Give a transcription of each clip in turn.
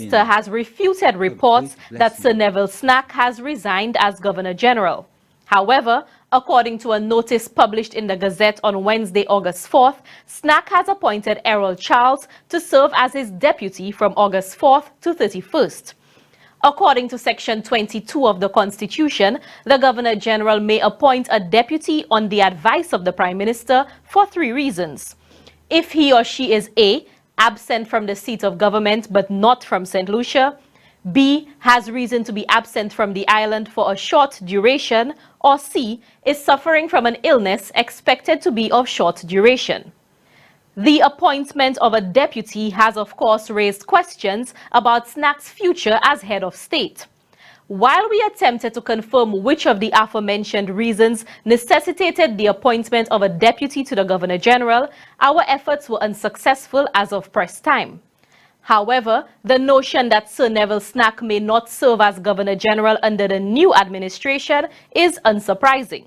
Minister has refuted reports that Sir Neville Snack has resigned as Governor General. However, according to a notice published in the Gazette on Wednesday, August 4th, Snack has appointed Errol Charles to serve as his deputy from August 4th to 31st. According to Section 22 of the Constitution, the Governor General may appoint a deputy on the advice of the Prime Minister for 3 reasons. If he or she is A, absent from the seat of government but not from St. Lucia, B, has reason to be absent from the island for a short duration, or C, is suffering from an illness expected to be of short duration. The appointment of a deputy has, of course, raised questions about Snack's future as head of state. While we attempted to confirm which of the aforementioned reasons necessitated the appointment of a deputy to the Governor General, our efforts were unsuccessful as of press time. However, the notion that Sir Neville Snack may not serve as Governor General under the new administration is unsurprising.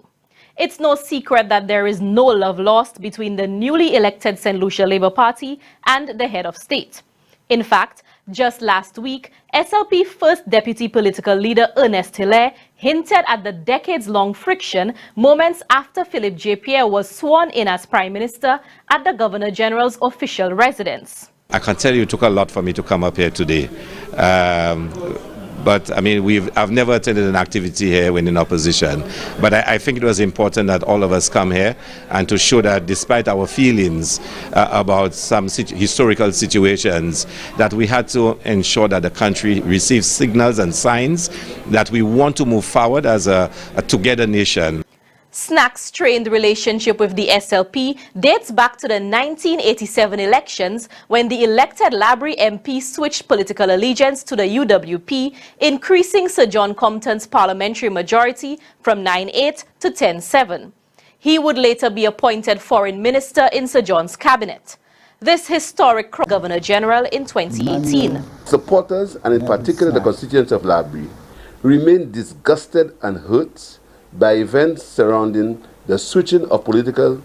It's no secret that there is no love lost between the newly elected St. Lucia Labour Party and the head of state. In fact, just last week, SLP First Deputy Political Leader Ernest Hilaire hinted at the decades-long friction moments after Philip J. Pierre was sworn in as Prime Minister at the Governor General's official residence. I can tell you it took a lot for me to come up here today. But I mean, I've never attended an activity here when in opposition. But I think it was important that all of us come here and to show that despite our feelings about some historical situations, that we had to ensure that the country receives signals and signs that we want to move forward as a together nation. Snack's strained relationship with the SLP dates back to the 1987 elections when the elected Labrie MP switched political allegiance to the UWP, increasing Sir John Compton's parliamentary majority from 9-8 to 10-7. He would later be appointed foreign minister in Sir John's cabinet. This historic Governor General in 2018. Supporters, and in particular the constituents of Labrie, remain disgusted and hurt by events surrounding the switching of political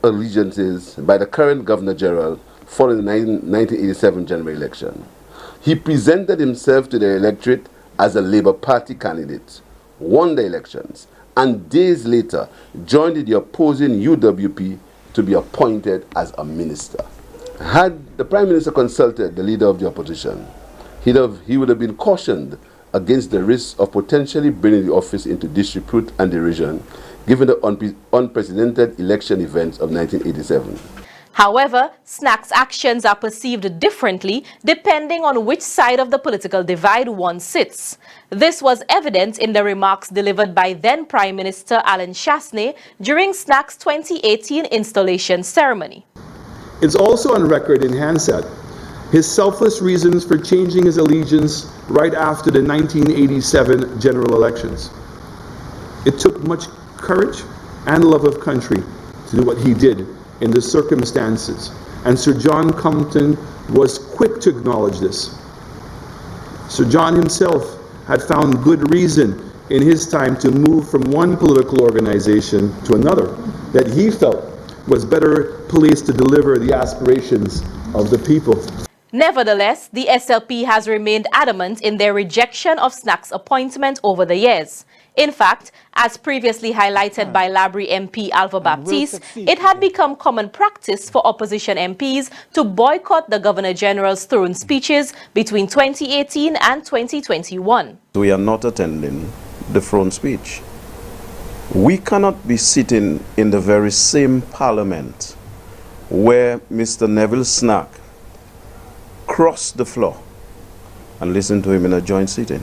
allegiances by the current Governor General following the 1987 general election. He presented himself to the electorate as a Labour Party candidate, won the elections, and days later joined the opposing UWP to be appointed as a minister. Had the Prime Minister consulted the leader of the opposition, he would have been cautioned against the risk of potentially bringing the office into disrepute and derision, given the unprecedented election events of 1987. However, Snack's actions are perceived differently depending on which side of the political divide one sits. This was evident in the remarks delivered by then Prime Minister Alan Chastanet during Snack's 2018 installation ceremony. It's also on record in Hansard his selfless reasons for changing his allegiance right after the 1987 general elections. It took much courage and love of country to do what he did in the circumstances, and Sir John Compton was quick to acknowledge this. Sir John himself had found good reason in his time to move from one political organization to another that he felt was better placed to deliver the aspirations of the people. Nevertheless, the SLP has remained adamant in their rejection of Snack's appointment over the years. In fact, as previously highlighted by Labrie MP Alva Baptiste, it had become common practice for opposition MPs to boycott the Governor General's throne speeches between 2018 and 2021. We are not attending the throne speech. We cannot be sitting in the very same parliament where Mr. Neville Snack crossed the floor and listen to him in a joint sitting.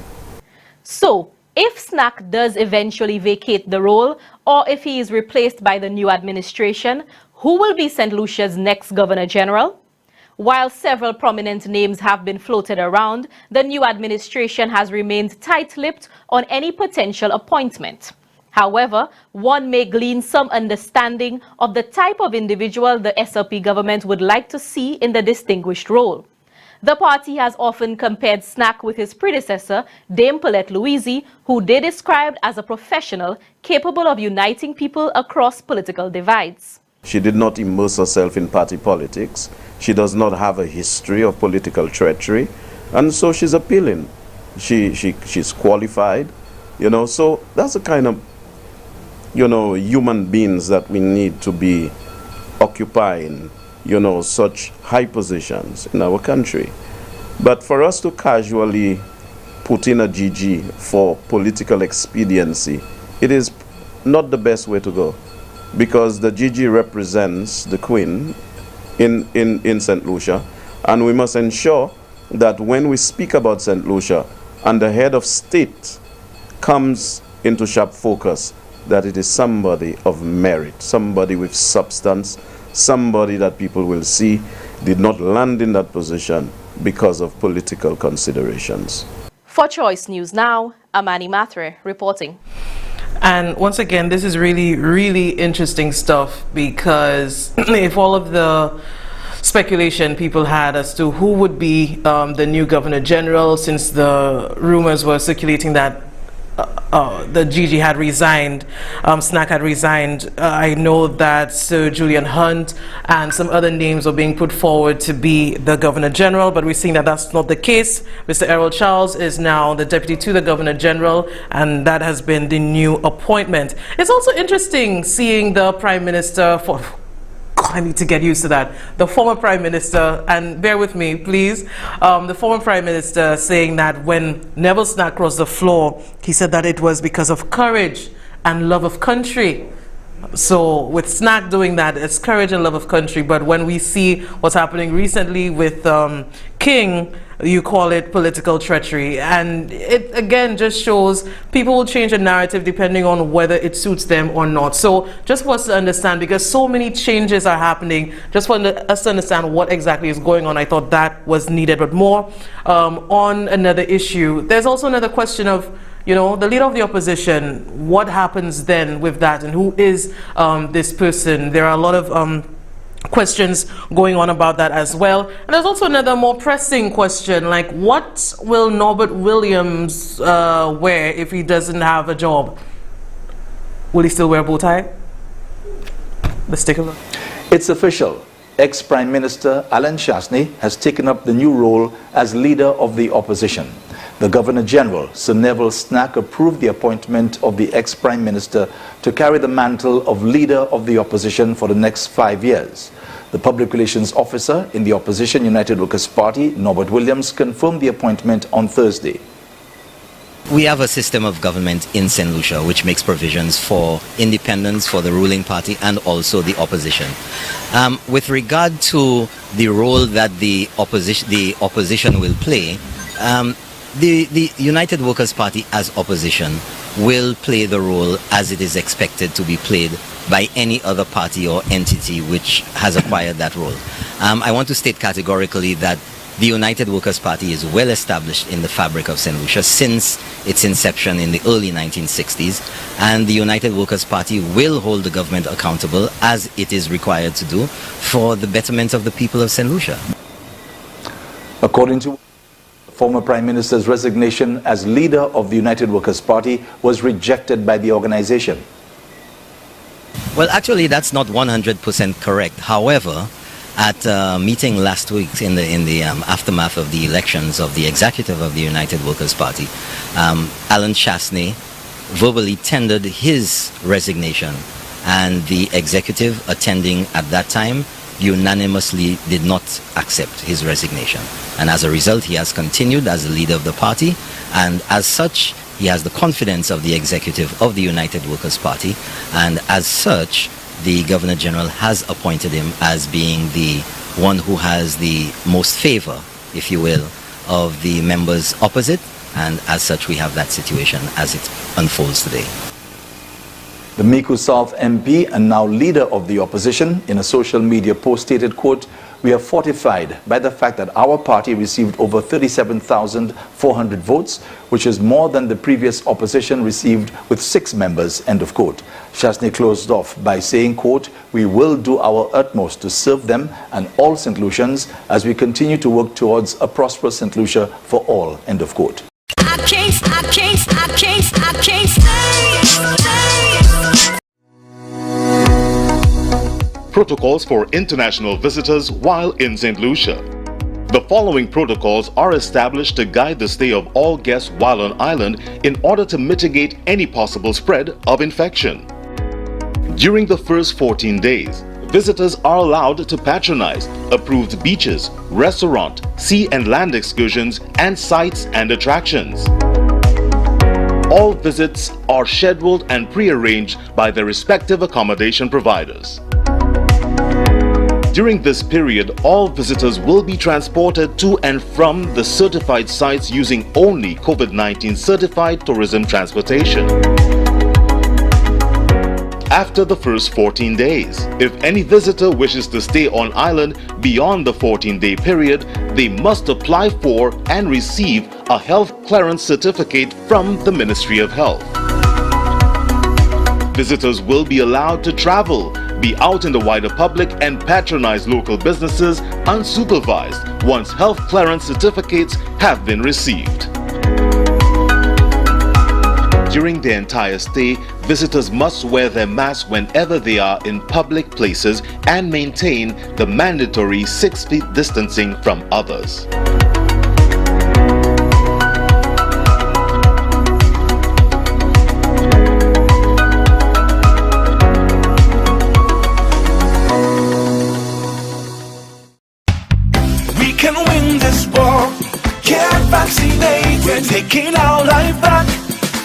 So, if Snack does eventually vacate the role, or if he is replaced by the new administration, who will be St. Lucia's next Governor General? While several prominent names have been floated around, the new administration has remained tight-lipped on any potential appointment. However, one may glean some understanding of the type of individual the SLP government would like to see in the distinguished role. The party has often compared Snack with his predecessor, Dame Paulette Louise, who they described as a professional capable of uniting people across political divides. She did not immerse herself in party politics. She does not have a history of political treachery. And so she's appealing. She's qualified, you know. So that's the kind of, you know, human beings that we need to be occupying, you know, such high positions in our country. But for us to casually put in a GG for political expediency, it is not the best way to go, because the GG represents the Queen in St. Lucia, and we must ensure that when we speak about St. Lucia and the head of state comes into sharp focus, that it is somebody of merit, somebody with substance, somebody that people will see did not land in that position because of political considerations. For Choice News Now, Amani Matre reporting. And once again, this is really, really interesting stuff, because if all of the speculation people had as to who would be the new Governor General, since the rumors were circulating that the GG had resigned, Snack had resigned. I know that Sir Julian Hunt and some other names are being put forward to be the Governor General, but we're seeing that that's not the case. Mr. Errol Charles is now the Deputy to the Governor General, and that has been the new appointment. It's also interesting seeing the Prime Minister I need to get used to that. The former Prime Minister, and bear with me, please, the former Prime Minister saying that when Neville Snack crossed the floor, he said that it was because of courage and love of country. So with Snack doing that, it's courage and love of country. But when we see what's happening recently with King, you call it political treachery. And it again just shows people will change the narrative depending on whether it suits them or not. So just for us to understand, because so many changes are happening, just for us to understand what exactly is going on, I thought that was needed. But more on another issue, there's also another question of, you know, the leader of the opposition, what happens then with that, and who is this person? There are a lot of questions going on about that as well. And there's also another more pressing question, like what will Norbert Williams wear if he doesn't have a job? Will he still wear a bow tie? Let's take a look. It's official. Ex-Prime Minister Alan Chasney has taken up the new role as leader of the opposition. The Governor General, Sir Neville Snack, approved the appointment of the ex-Prime Minister to carry the mantle of leader of the opposition for the next 5 years. The Public Relations Officer in the opposition United Workers' Party, Norbert Williams, confirmed the appointment on Thursday. We have a system of government in St. Lucia which makes provisions for independence for the ruling party and also the opposition. With regard to the role that the opposition will play, the United Workers' Party as opposition will play the role as it is expected to be played by any other party or entity which has acquired that role. I want to state categorically that the United Workers' Party is well established in the fabric of St. Lucia since its inception in the early 1960s, and the United Workers' Party will hold the government accountable, as it is required to do, for the betterment of the people of St. Lucia. According to former Prime Minister's resignation as leader of the United Workers' Party was rejected by the organization. Well, actually, that's not 100% correct. However, at a meeting last week in the aftermath of the elections of the executive of the United Workers' Party, Alan Chasney verbally tendered his resignation, and the executive attending at that time unanimously did not accept his resignation. And as a result, he has continued as the leader of the party, and as such, he has the confidence of the executive of the United Workers' Party, and as such, the Governor General has appointed him as being the one who has the most favor, if you will, of the members opposite, and as such we have that situation as it unfolds today. The Miku South MP and now leader of the opposition in a social media post stated, quote, "We are fortified by the fact that our party received over 37,400 votes, which is more than the previous opposition received with 6 members," end of quote. Chasney closed off by saying, quote, "We will do our utmost to serve them and all St. Lucians as we continue to work towards a prosperous St. Lucia for all," end of quote. protocols for international visitors while in St. Lucia. The following protocols are established to guide the stay of all guests while on island in order to mitigate any possible spread of infection. During the first 14 days, visitors are allowed to patronize approved beaches, restaurant, sea and land excursions, and sites and attractions. All visits are scheduled and pre-arranged by their respective accommodation providers. During this period, all visitors will be transported to and from the certified sites using only COVID-19 certified tourism transportation. After the first 14 days, if any visitor wishes to stay on island beyond the 14-day period, they must apply for and receive a health clearance certificate from the Ministry of Health. Visitors will be allowed to travel, be out in the wider public, and patronize local businesses unsupervised once health clearance certificates have been received. During their entire stay, visitors must wear their masks whenever they are in public places and maintain the mandatory 6 feet distancing from others. We can win this war. Get vaccinated. Taking our life back.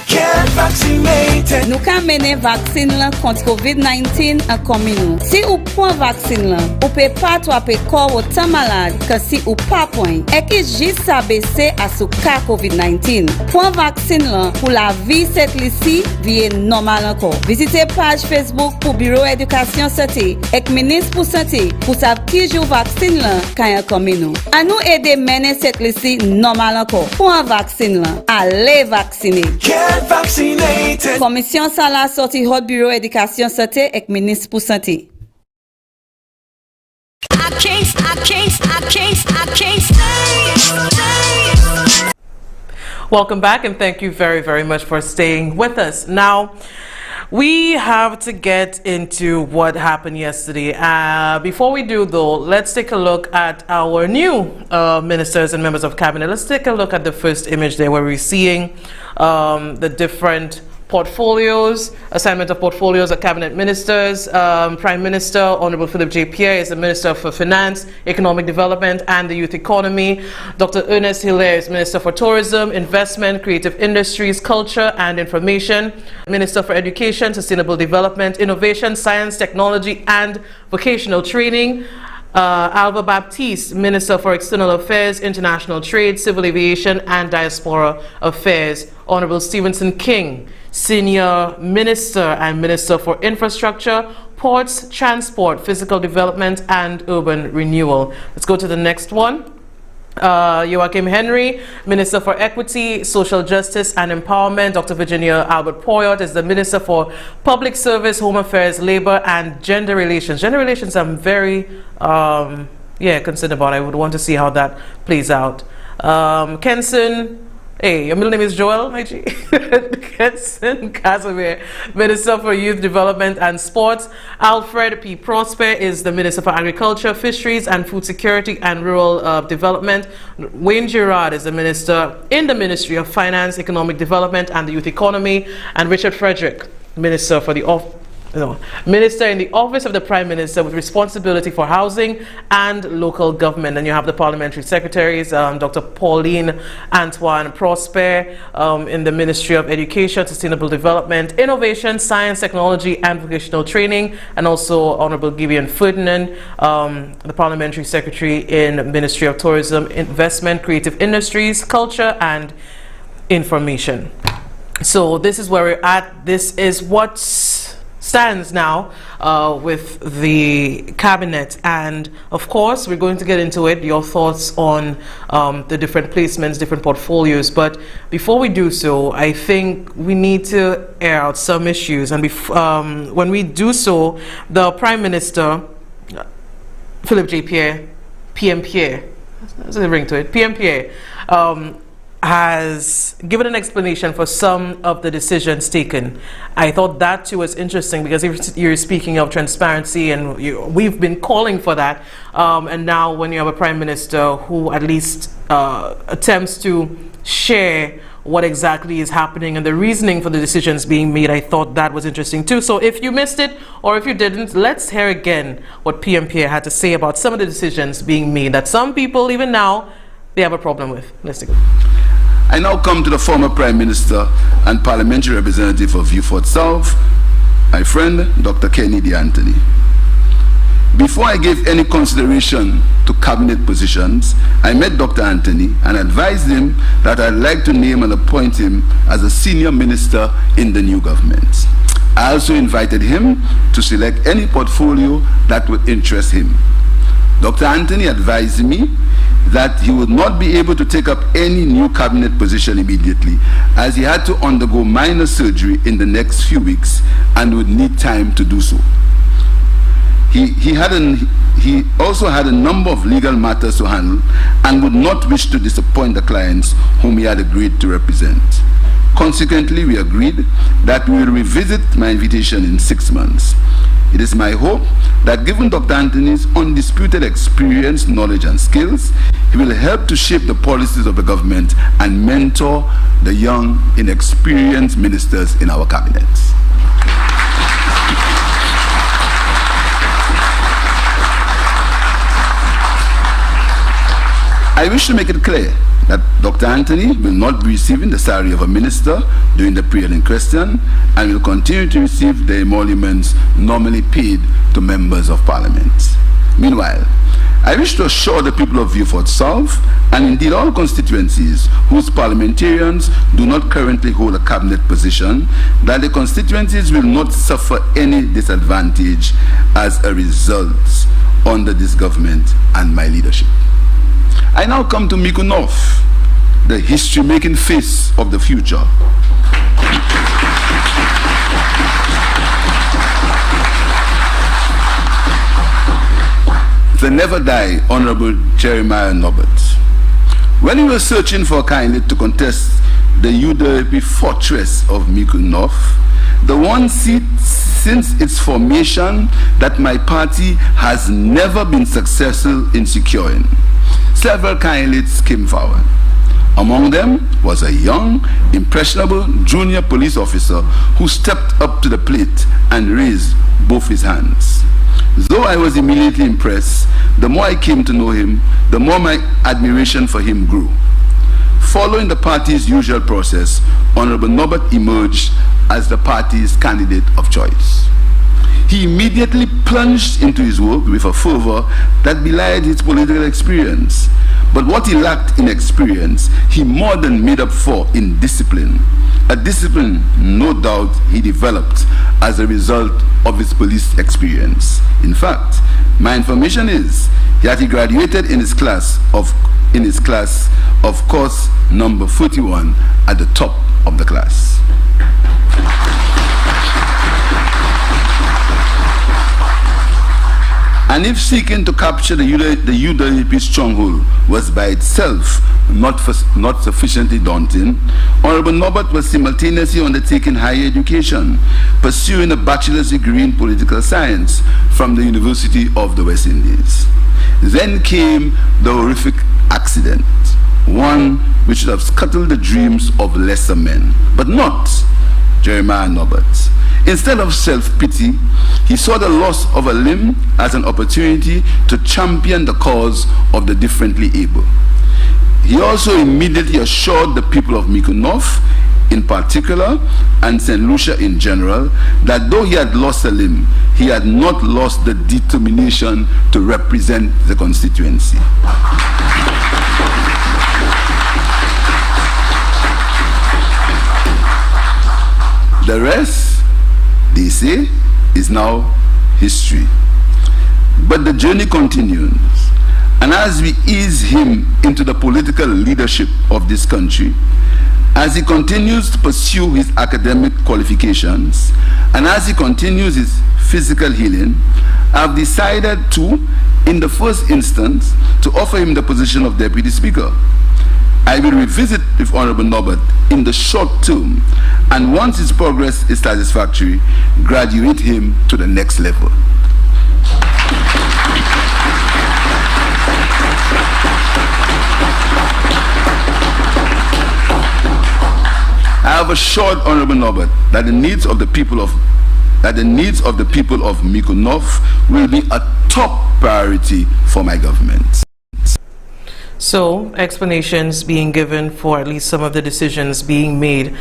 Get vaccinated. Nou ka mene vaksin lan kont COVID-19 an komi nou. Si ou pon vaksin lan, ou pe pa atwape kor ou tan malade ke si ou pa pon. E ki jis sa bese asou ka COVID-19. Pon vaksin lan pou la vi set lisi viye normal anko. Visite page Facebook pou Bureau Edukasyon Santé ek Ministre pou Santé pou sav ki jou vaksin lan kanyan komi nou. An nou ede mene set lisi normal anko. Pon vaksin lan, ale vaksine. Vaccinated. Komisyon sa la sorti hot Bureau Edukasyon Santé ek Ministre pou Santé. Welcome back, and thank you very, very much for staying with us. Now, we have to get into what happened yesterday. Before we do, though, let's take a look at our new ministers and members of cabinet. Let's take a look at the first image there where we're seeing the different portfolios, assignment of portfolios of cabinet ministers. Prime Minister Honorable Philip J. Pierre is the Minister for Finance, Economic Development and the Youth Economy. Dr. Ernest Hilaire is Minister for Tourism, Investment, Creative Industries, Culture and Information. Minister for Education, Sustainable Development, Innovation, Science, Technology and Vocational Training. Alva Baptiste, Minister for External Affairs, International Trade, Civil Aviation and Diaspora Affairs. Honorable Stevenson King, Senior Minister and Minister for Infrastructure, Ports, Transport, Physical Development and Urban Renewal. Let's go to the next one. Joachim Henry, Minister for Equity, Social Justice and Empowerment. Dr. Virginia Albert Poyot is the Minister for Public Service, Home Affairs, Labor and Gender Relations. Gender Relations I'm very concerned about. I would want to see how that plays out. Kenson, hey, your middle name is Joel, my G. Kenson Casimir, Minister for Youth Development and Sports. Alfred P. Prosper is the Minister for Agriculture, Fisheries and Food Security and Rural Development. Wayne Girard is the Minister in the Ministry of Finance, Economic Development and the Youth Economy. And Richard Frederick, Minister for the Minister in the Office of the Prime Minister with responsibility for housing and local government. And you have the parliamentary secretaries, Dr. Pauline Antoine Prosper in the Ministry of Education, Sustainable Development, Innovation, Science, Technology and Vocational Training, and also Honorable Gideon Ferdinand, the parliamentary secretary in the Ministry of Tourism, Investment, Creative Industries, Culture and Information. So this is where we're at. This is what stands now with the cabinet, and of course we're going to get into it, your thoughts on the different placements, different portfolios. But before we do so, I think we need to air out some issues, and when we do so, the Prime Minister Philip J. Pierre, PM Pierre, there's a ring to it, PM Pierre, has given an explanation for some of the decisions taken. I thought that too was interesting, because if you're speaking of transparency, and we've been calling for that, and now when you have a prime minister who at least attempts to share what exactly is happening and the reasoning for the decisions being made, I thought that was interesting too. So if you missed it, or if you didn't, let's hear again what PM Pierre had to say about some of the decisions being made that some people, even now, they have a problem with. Let's go. I now come to the former Prime Minister and Parliamentary Representative of Beaufort South, my friend, Dr. Kennedy Anthony. Before I gave any consideration to cabinet positions, I met Dr. Anthony and advised him that I'd like to name and appoint him as a senior minister in the new government. I also invited him to select any portfolio that would interest him. Dr. Anthony advised me that he would not be able to take up any new cabinet position immediately, as he had to undergo minor surgery in the next few weeks and would need time to do so. He also had a number of legal matters to handle and would not wish to disappoint the clients whom he had agreed to represent. Consequently, we agreed that we will revisit my invitation in 6 months. It is my hope that, given Dr. Anthony's undisputed experience, knowledge and skills, he will help to shape the policies of the government and mentor the young, inexperienced ministers in our cabinets. I wish to make it clear that Dr. Anthony will not be receiving the salary of a minister during the period in question, and will continue to receive the emoluments normally paid to members of Parliament. Meanwhile, I wish to assure the people of Beaufort South, and indeed all constituencies whose parliamentarians do not currently hold a cabinet position, that the constituencies will not suffer any disadvantage as a result under this government and my leadership. I now come to Mico North, the history-making face of the future. The never-die Honorable Jeremiah Norbert. When he was searching for a candidate to contest the UWP fortress of Mico North, the one seat since its formation that my party has never been successful in securing, several candidates came forward. Among them was a young, impressionable junior police officer who stepped up to the plate and raised both his hands. Though I was immediately impressed, the more I came to know him, the more my admiration for him grew. Following the party's usual process, Honorable Norbert emerged as the party's candidate of choice. He immediately plunged into his work with a fervor that belied his political experience. But what he lacked in experience, he more than made up for in discipline. A discipline, no doubt, he developed as a result of his police experience. In fact, my information is that he graduated in his class of course number 41 at the top of the class. And if seeking to capture the UWP stronghold was by itself not sufficiently daunting, Honorable Norbert was simultaneously undertaking higher education, pursuing a bachelor's degree in political science from the University of the West Indies. Then came the horrific accident, one which should have scuttled the dreams of lesser men, but not Jeremiah Norbert. Instead of self-pity, he saw the loss of a limb as an opportunity to champion the cause of the differently able. He also immediately assured the people of Mico North in particular, and St. Lucia in general, that though he had lost a limb, he had not lost the determination to represent the constituency. The rest, they say, is now history. But the journey continues, and as we ease him into the political leadership of this country, as he continues to pursue his academic qualifications, and as he continues his physical healing, I've decided to, in the first instance, to offer him the position of Deputy Speaker. I will revisit with Honorable Norbert in the short term, and once his progress is satisfactory, graduate him to the next level. I have assured Honorable Norbert that the needs of the people of Mico North will be a top priority for my government. So, explanations being given for at least some of the decisions being made.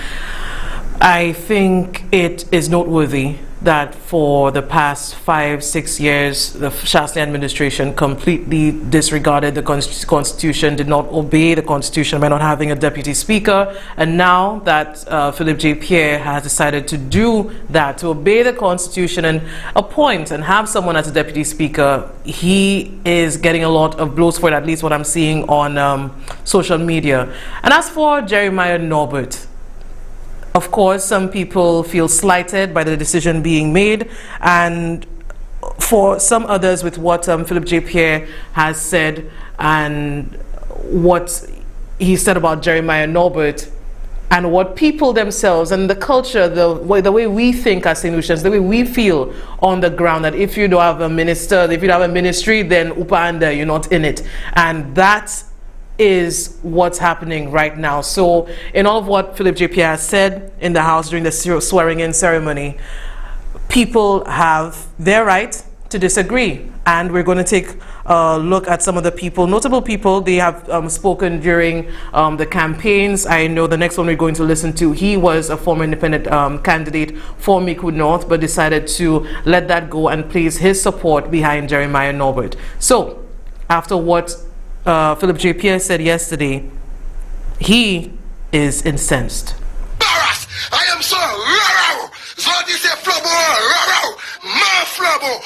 I think it is noteworthy that for the past 5-6 years, the Shastri administration completely disregarded the Constitution, did not obey the Constitution by not having a deputy speaker. And now that Philip J. Pierre has decided to do that, to obey the Constitution and appoint and have someone as a deputy speaker, he is getting a lot of blows for it, at least what I'm seeing on social media. And as for Jeremiah Norbert, of course, some people feel slighted by the decision being made, and for some others, with what Philip J. Pierre has said and what he said about Jeremiah Norbert, and what people themselves and the culture, the way we think as St. Lucians, the way we feel on the ground, that if you don't have a minister, if you don't have a ministry, then upa anda, you're not in it. And that is what's happening right now. So in all of what Philip J. Pierre has said in the House during the swearing-in ceremony, people have their right to disagree. And we're going to take a look at some of the people, notable people. They have spoken during the campaigns. I know the next one we're going to listen to, he was a former independent candidate for Mico North, but decided to let that go and place his support behind Jeremiah Norbert. So after what Philip J. Pierre said yesterday, he is incensed. I am so so this is flabo ma flabo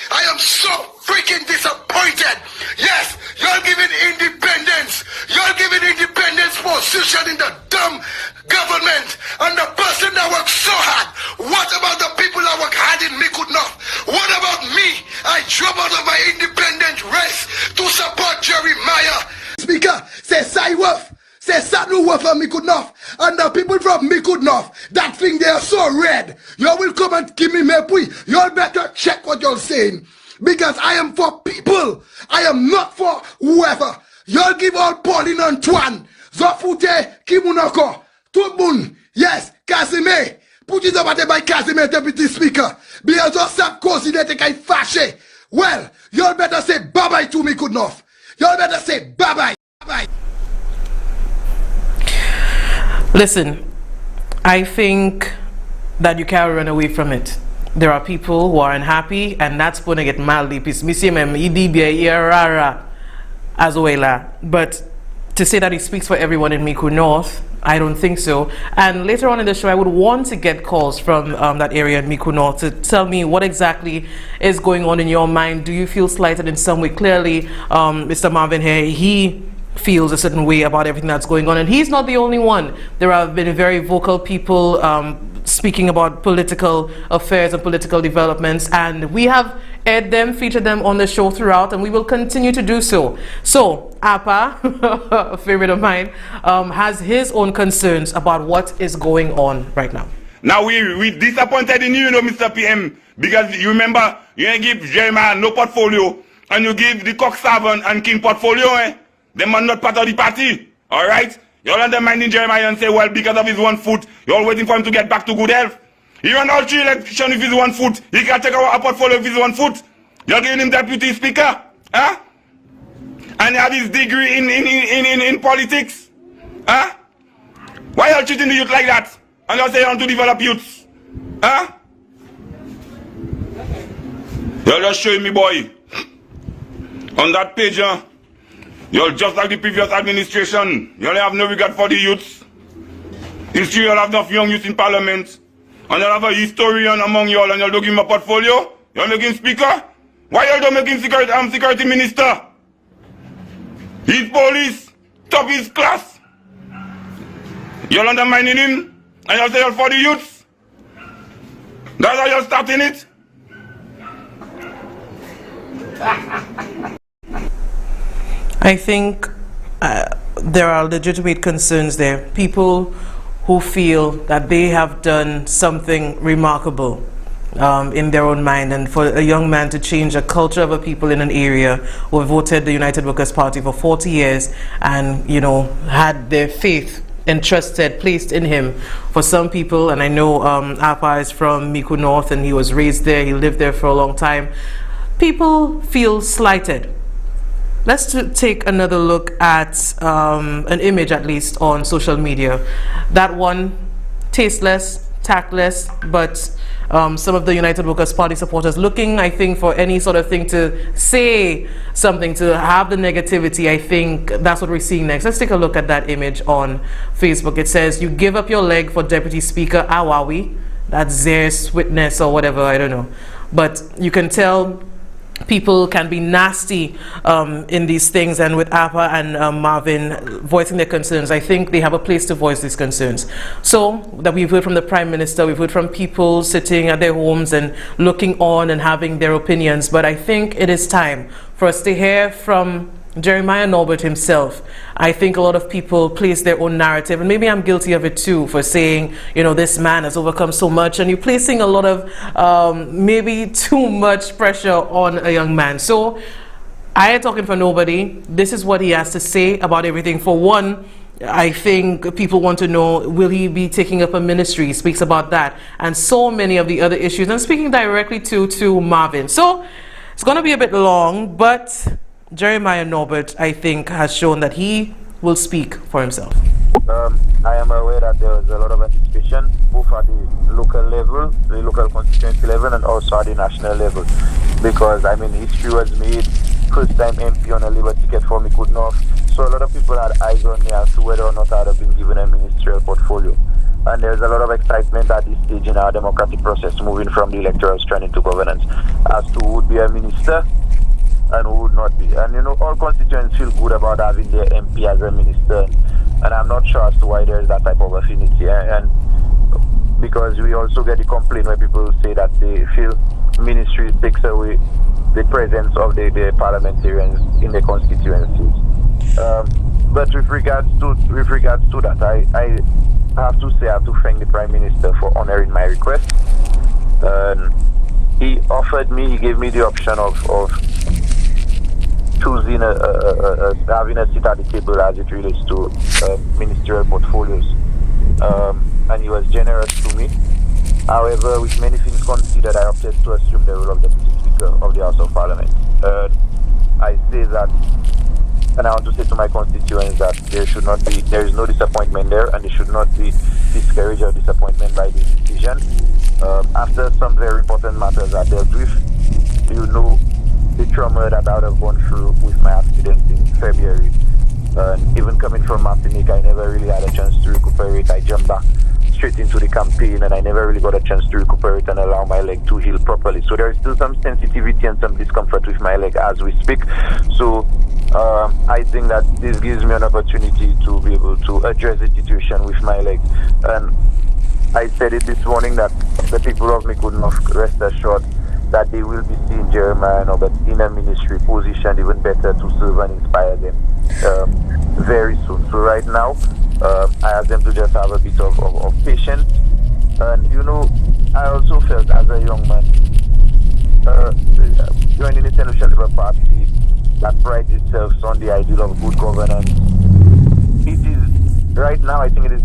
I am so freaking disappointed. Yes, you're giving independence. You're giving independence position in the dumb government and the person that works so hard. What about the people that work hard in Mico North? What about me? I drove out of my independent race to support Jeremiah. Speaker, say Saiwaf. Say Sanu Wafa Mico North. And the people from Mico North that think they are so red. You will come and give me mepui. You better check what you're saying. Because I am for people. I am not for whoever. You'll give all Pauline Antoine, Zofute, Kimunoko, Tubun, yes, Kazime. Put it up by Kazime, Deputy Speaker. Because Osap Kosi they take a fashe. Well, you'll better say bye-bye to Mico North. You'll better say bye-bye. Bye-bye. Listen, I think that you can't run away from it. There are people who are unhappy, and that's going to get mildly pissed. But to say that he speaks for everyone in Mico North, I don't think so. And later on in the show, I would want to get calls from that area in Mico North to tell me what exactly is going on in your mind. Do you feel slighted in some way? Clearly, Mr. Marvin here, he feels a certain way about everything that's going on, and he's not the only one. There have been very vocal people speaking about political affairs and political developments, and we have aired them, featured them on the show throughout, and we will continue to do so. So Appa, a favorite of mine, has his own concerns about what is going on right now. Now we disappointed in you, Mr. PM, because you remember you ain't give Jeremiah no portfolio, and you give the Cock Savant and King portfolio, eh? Them are not part of the party, all right? You're undermining Jeremiah and say, well, because of his 1 foot, you're waiting for him to get back to good health. He ran all 3 elections with his 1 foot. He can take our portfolio with his 1 foot. You're giving him deputy speaker, huh? And he have his degree in politics, huh? Why are you treating the youth like that? And you say you want to develop youths, huh? You're just showing me, boy. On that page, huh? You're just like the previous administration. You only have no regard for the youths. History, you'll have enough young youth in parliament. And you'll have a historian among y'all, and you'll do give him a portfolio. You'll make him speaker. Why you don't make him security minister? He's police. Top his class. You're undermining him. And you'll say you're for the youths. That's how you're starting it. I think there are legitimate concerns there. People who feel that they have done something remarkable in their own mind, and for a young man to change a culture of a people in an area who have voted the United Workers' Party for 40 years and, you know, had their faith entrusted, placed in him. For some people, and I know Apa is from Miku North and he was raised there, he lived there for a long time, people feel slighted. Let's take another look at an image, at least on social media. That one, tasteless, tactless, but some of the United Workers' Party supporters looking, I think, for any sort of thing to say something, to have the negativity. I think that's what we're seeing next. Let's take a look at that image on Facebook. It says, "You give up your leg for Deputy Speaker Awawi." That's Zeus witness or whatever, I don't know. But you can tell people can be nasty in these things, and with Apa and Marvin voicing their concerns, I think they have a place to voice these concerns. So that we've heard from the Prime Minister, we've heard from people sitting at their homes and looking on and having their opinions, but I think it is time for us to hear from Jeremiah Norbert himself. I think a lot of people place their own narrative, and maybe I'm guilty of it too, for saying, you know, this man has overcome so much, and you're placing a lot of maybe too much pressure on a young man. So I ain't talking for nobody. This is what he has to say about everything. For one, I think people want to know, will he be taking up a ministry? He speaks about that and so many of the other issues, and speaking directly to Marvin. So it's going to be a bit long, but Jeremiah Norbert, I think, has shown that he will speak for himself. I am aware that there is a lot of anticipation, both at the local level, the local constituency level, and also at the national level. Because, I mean, history was made, first time MP on a Labour ticket for Miku North. So a lot of people had eyes on me as to whether or not I would have been given a ministerial portfolio. And there's a lot of excitement at this stage in our democratic process, moving from the electoral strand into governance, as to who would be a minister and who would not be. And you know, all constituents feel good about having their MP as a minister, and I'm not sure as to why there is that type of affinity. And because we also get the complaint where people say that they feel ministry takes away the presence of the parliamentarians in the constituencies. But with regards to that, I have to say I have to thank the Prime Minister for honouring my request. He gave me the option of choosing having a seat at the table as it relates to ministerial portfolios, and he was generous to me. However, with many things considered, I opted to assume the role of Deputy Speaker of the House of Parliament. I say that, and I want to say to my constituents that there is no disappointment there, and they should not be discouraged or disappointed by this decision. After some very important matters are dealt with, you know, the trauma that I would have gone through with my accident in February. Even coming from Martinique, I never really had a chance to recuperate. I jumped back straight into the campaign, and I never really got a chance to recuperate and allow my leg to heal properly. So there is still some sensitivity and some discomfort with my leg as we speak. So I think that this gives me an opportunity to be able to address the situation with my leg. And I said it this morning that the people of Miku North rest assured that they will be seeing Jeremiah Norbert in a ministry position even better to serve and inspire them very soon. So right now, I ask them to just have a bit of patience. And you know, I also felt as a young man, joining the St. Lucia Labour Party that prides itself on the ideal of good governance. It is, right now, I think it is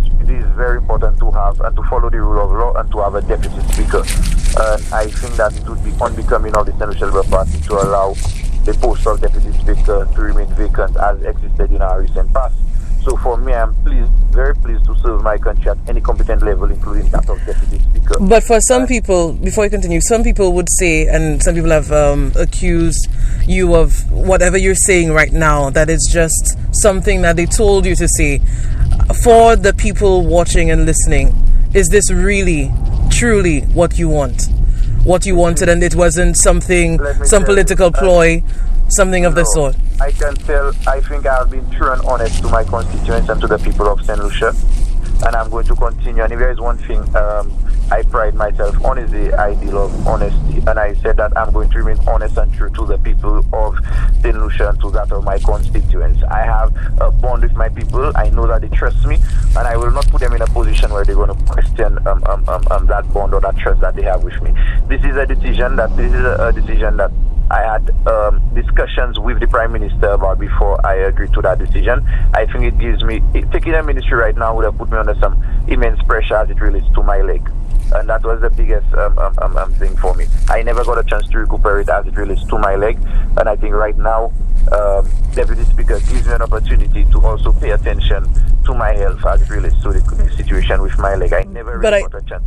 very important to have and to follow the rule of law and to have a deputy speaker. And I think that it would be unbecoming of the St. Lucia Labour Party to allow the post of deputy speaker to remain vacant as existed in our recent past. So for me, I'm very pleased to serve my country at any competent level, including that of deputy speaker. But for some people, before you continue, some people would say, and some people have accused you of whatever you're saying right now, that it's just something that they told you to say. For the people watching and listening, is this really, truly what you want? What you wanted, and it wasn't something, some political ploy, something of the sort? I can tell, I think I have been true and honest to my constituents and to the people of St. Lucia. and I'm going to continue. And if there is one thing I pride myself on, is the ideal of honesty, and I said that I'm going to remain honest and true to the people of St. Lucia and to that of my constituents. I have a bond with my people. I know that they trust me, and I will not put them in a position where they're going to question that bond or that trust that they have with me. This is a decision that I had discussions with the Prime Minister about before I agreed to that decision. I think it gives me, taking a ministry right now would have put me under some immense pressure as it relates to my leg. And that was the biggest thing for me. I never got a chance to recuperate as it relates to my leg. And I think right now, Deputy Speaker gives me an opportunity to also pay attention to my health as it relates to the situation with my leg. I never really got a chance.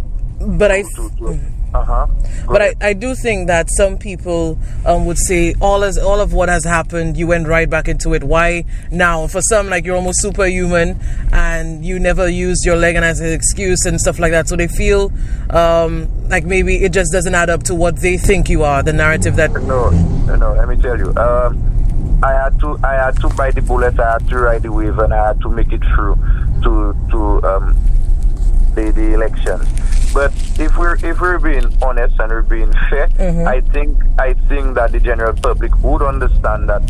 But I do think that some people would say all of what has happened, you went right back into it. Why now? For some, like, you're almost superhuman and you never used your leg and as an excuse and stuff like that. So they feel like maybe it just doesn't add up to what they think you are, the narrative that... No, let me tell you. I had to bite the bullet, I had to ride the wave, and I had to make it through to the elections. But if we're being honest and we're being fair, I think that the general public would understand that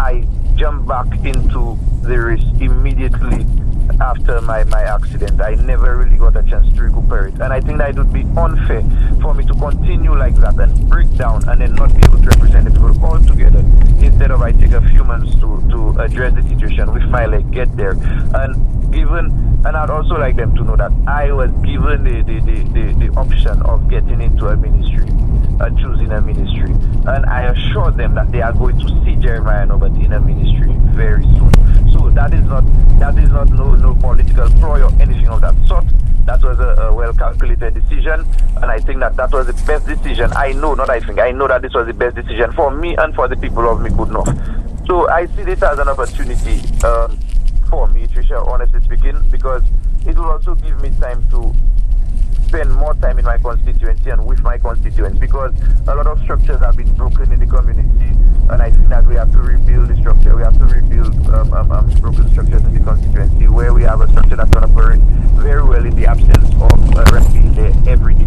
I jumped back into the race immediately after my accident. I never really got a chance to recuperate, and I think that it would be unfair for me to continue like that and break down and then not be able to represent the people all together, instead of I take a few months to address the situation with my leg, get there, and I'd also like them to know that I was given the option of getting into a ministry, choosing a ministry, and I assured them that they are going to see Jeremiah Norbert in a ministry very soon. So that is not no political ploy or anything of that sort. That was a well-calculated decision, and I think that was the best decision. I know that this was the best decision for me and for the people of Micoud North. So I see this as an opportunity for me, Tresha, honestly speaking, because it will also give me time to spend more time in my constituency and with my constituents, because a lot of structures have been broken in the community, and I think that we have to rebuild the structure. We have to rebuild broken structures in the constituency, where we have a structure that's going to operate very well in the absence of a referee there every day.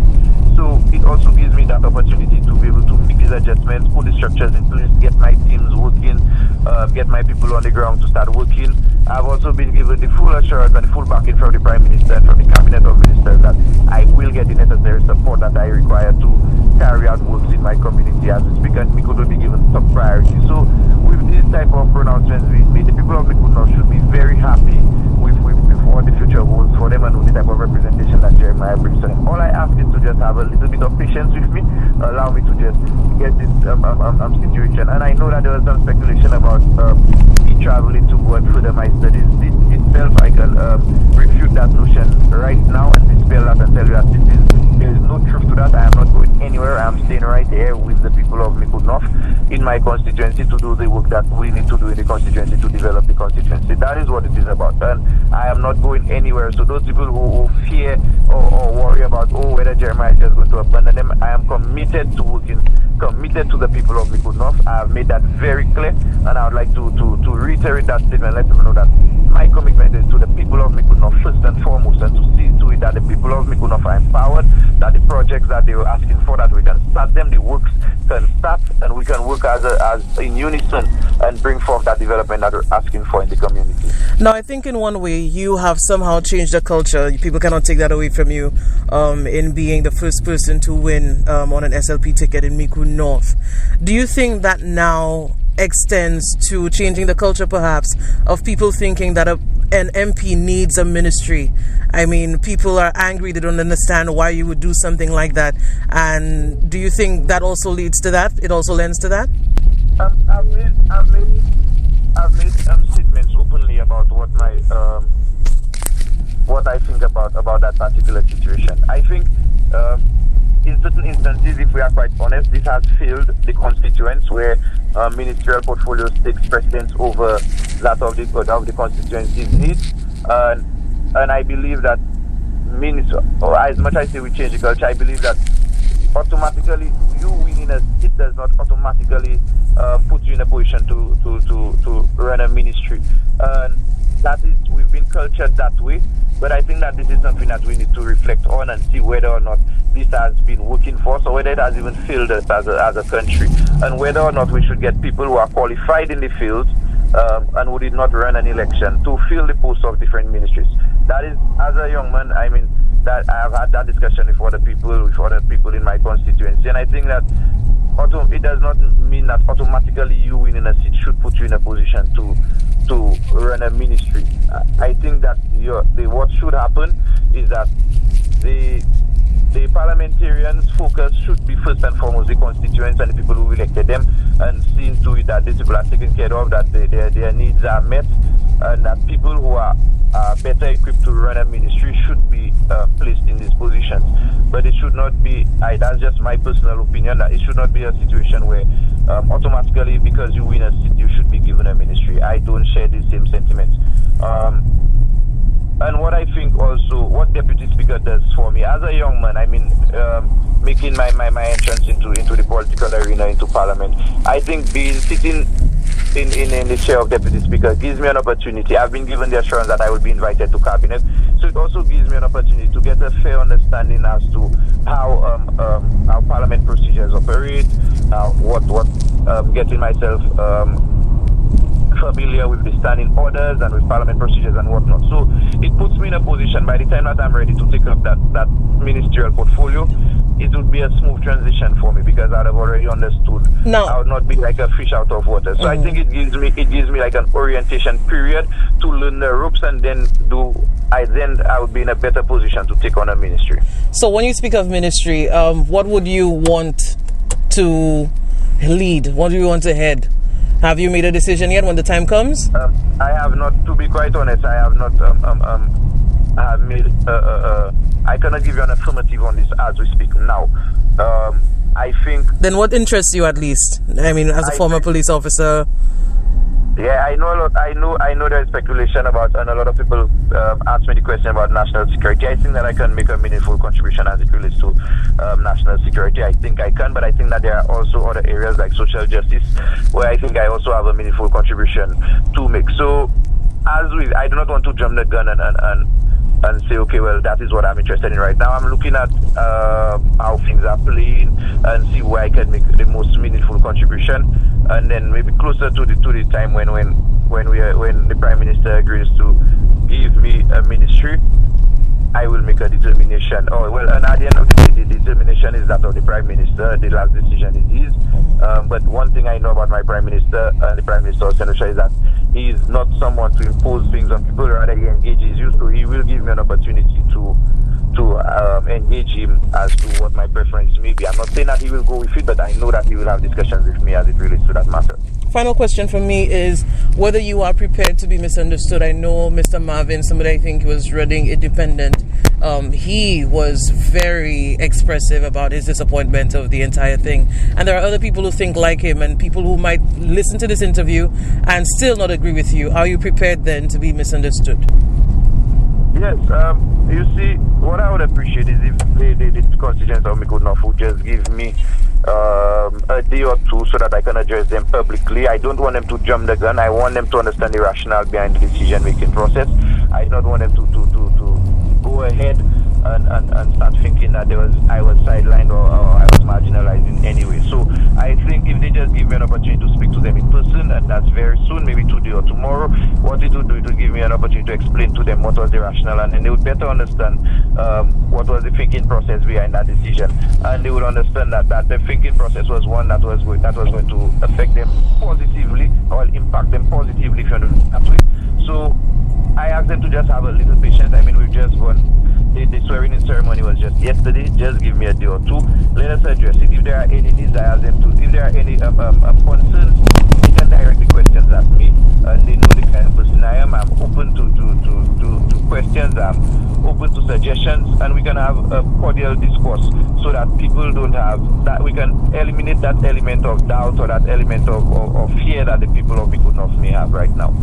So it also gives me that opportunity to be able to make these adjustments, put the structures in place, get my teams working, get my people on the ground to start working. I've also been given the full assurance and the full backing from the Prime Minister and from the Cabinet of Ministers that I will get the necessary support that I require to carry out works in my community as we speak, and Micoud will be given top priority. So with this type of pronouncements we made, the people of Micoud North should be very happy with what the future holds for them and with the type of representation that Jeremiah brings to them. All I ask is to just have a little bit of patience with me, allow me to just get this situation. And I know that there was some speculation about me traveling to go and further my studies. This itself, I can refute that notion right now and dispel that and tell you that there is no truth to that. I am not going anywhere. I am staying right here with the people of Micoud North in my constituency to do the work that we need to do in the constituency to develop the constituency. That is what it is about. And I am not going anywhere. So those people who fear or worry about whether Jeremiah is just going to abandon them, I am committed to working, committed to the people of Micoud North. I have made that very clear, and I would like to reiterate that statement, let them know that my commitment is to the people of Micoud North first and foremost, and to see to it that the people of Micoud North are empowered, that the projects that they were asking for, that we can start them, the works can start, and we can work as in unison and bring forth that development that we're asking for in the community. Now, I think in one way you have somehow changed the culture. People cannot take that away from you in being the first person to win on an SLP ticket in Micoud North. Do you think that now extends to changing the culture perhaps of people thinking that an MP needs a ministry? I mean, people are angry, they don't understand why you would do something like that. And do you think that also leads to that? It also lends to that? I've made statements openly about what I think about that particular situation. I think in certain instances, if we are quite honest, this has failed the constituents, where ministerial portfolios takes precedence over that of the constituency's needs. And I believe that as much as I say we change the culture, I believe that automatically you winning a seat does not automatically put you in a position to run a ministry. And that is, we've been cultured that way, But I think that this is something that we need to reflect on and see whether or not this has been working for us or whether it has even failed us as a country, and whether or not we should get people who are qualified in the field and who did not run an election to fill the posts of different ministries. That is, as a young man, I mean, that I have had that discussion with other people in my constituency, and I think that it does not mean that automatically you winning a seat should put you in a position to run a ministry. I think that what should happen is that the parliamentarians' focus should be first and foremost the constituents and the people who elected them, and seeing to it that these people are taken care of, that their needs are met, and that people who are better equipped to run a ministry should be placed in these positions. But it should not be, that's just my personal opinion, that it should not be a situation where automatically because you win a seat you should be given a ministry. I don't share the same sentiments. And what I think also, what Deputy Speaker does for me as a young man, I mean, making my entrance into the political arena, into Parliament, I think sitting in the chair of Deputy Speaker gives me an opportunity. I've been given the assurance that I will be invited to Cabinet, so it also gives me an opportunity to get a fair understanding as to how Parliament procedures operate, getting myself familiar with the standing orders and with Parliament procedures and whatnot. So it puts me in a position, by the time that I'm ready to take up that ministerial portfolio, it would be a smooth transition for me because I'd have already understood. I would not be like a fish out of water. So I think it gives me like an orientation period to learn the ropes, and then I would be in a better position to take on a ministry. So when you speak of ministry, what would you want to lead? What do you want to head? Have you made a decision yet when the time comes? I have not, to be quite honest, I have not I have made I cannot give you an affirmative on this as we speak now. I think... Then what interests you at least? I mean, as a former police officer... Yeah, I know a lot. I know there's speculation about, and a lot of people ask me the question about national security. I think that I can make a meaningful contribution as it relates to national security. I think I can, but I think that there are also other areas like social justice where I think I also have a meaningful contribution to make. So, I do not want to jump the gun and say, okay, well, that is what I'm interested in right now. I'm looking at how things are playing and see where I can make the most meaningful contribution. And then maybe closer to the time when the Prime Minister agrees to give me a ministry, I will make a determination. And at the end of the day, the determination is that of the Prime Minister. The last decision is his. But one thing I know about my Prime Minister and the Prime Minister of Tresha is that he is not someone to impose things on people. Rather, he engages you. So he will give me an opportunity to engage him as to what my preference may be. I'm not saying that he will go with it, but I know that he will have discussions with me as it relates to that matter. Final question from me is whether you are prepared to be misunderstood. I know Mr. Marvin, somebody I think was Reading Independent, he was very expressive about his disappointment of the entire thing. And there are other people who think like him and people who might listen to this interview and still not agree with you. Are you prepared then to be misunderstood? Yes, you see, what I would appreciate is if the constituents of Miku North would just give me a day or two so that I can address them publicly. I don't want them to jump the gun. I want them to understand the rationale behind the decision-making process. I don't want them to go ahead and start thinking that I was sidelined or I was marginalized in any way. So I think if they just give me an opportunity to speak to them in person, and that's very soon, maybe today or tomorrow, what it would do, it would give me an opportunity to explain to them what was the rationale, and then they would better understand what was the thinking process behind that decision, and they would understand that the thinking process was one that was going to affect them positively or impact them positively if you understand that way. So I asked them to just have a little patience. I mean, we've just gone. The swearing-in ceremony was just yesterday. Just give me a day or two. Let us address it. If there are any needs, I ask them to. If there are any concerns, they can direct the questions at me. They know the kind of person I am. I'm open to questions. I'm open to suggestions, and we can have a cordial discourse so that people don't have that. We can eliminate that element of doubt or that element of fear that the people of Miku North may have right now.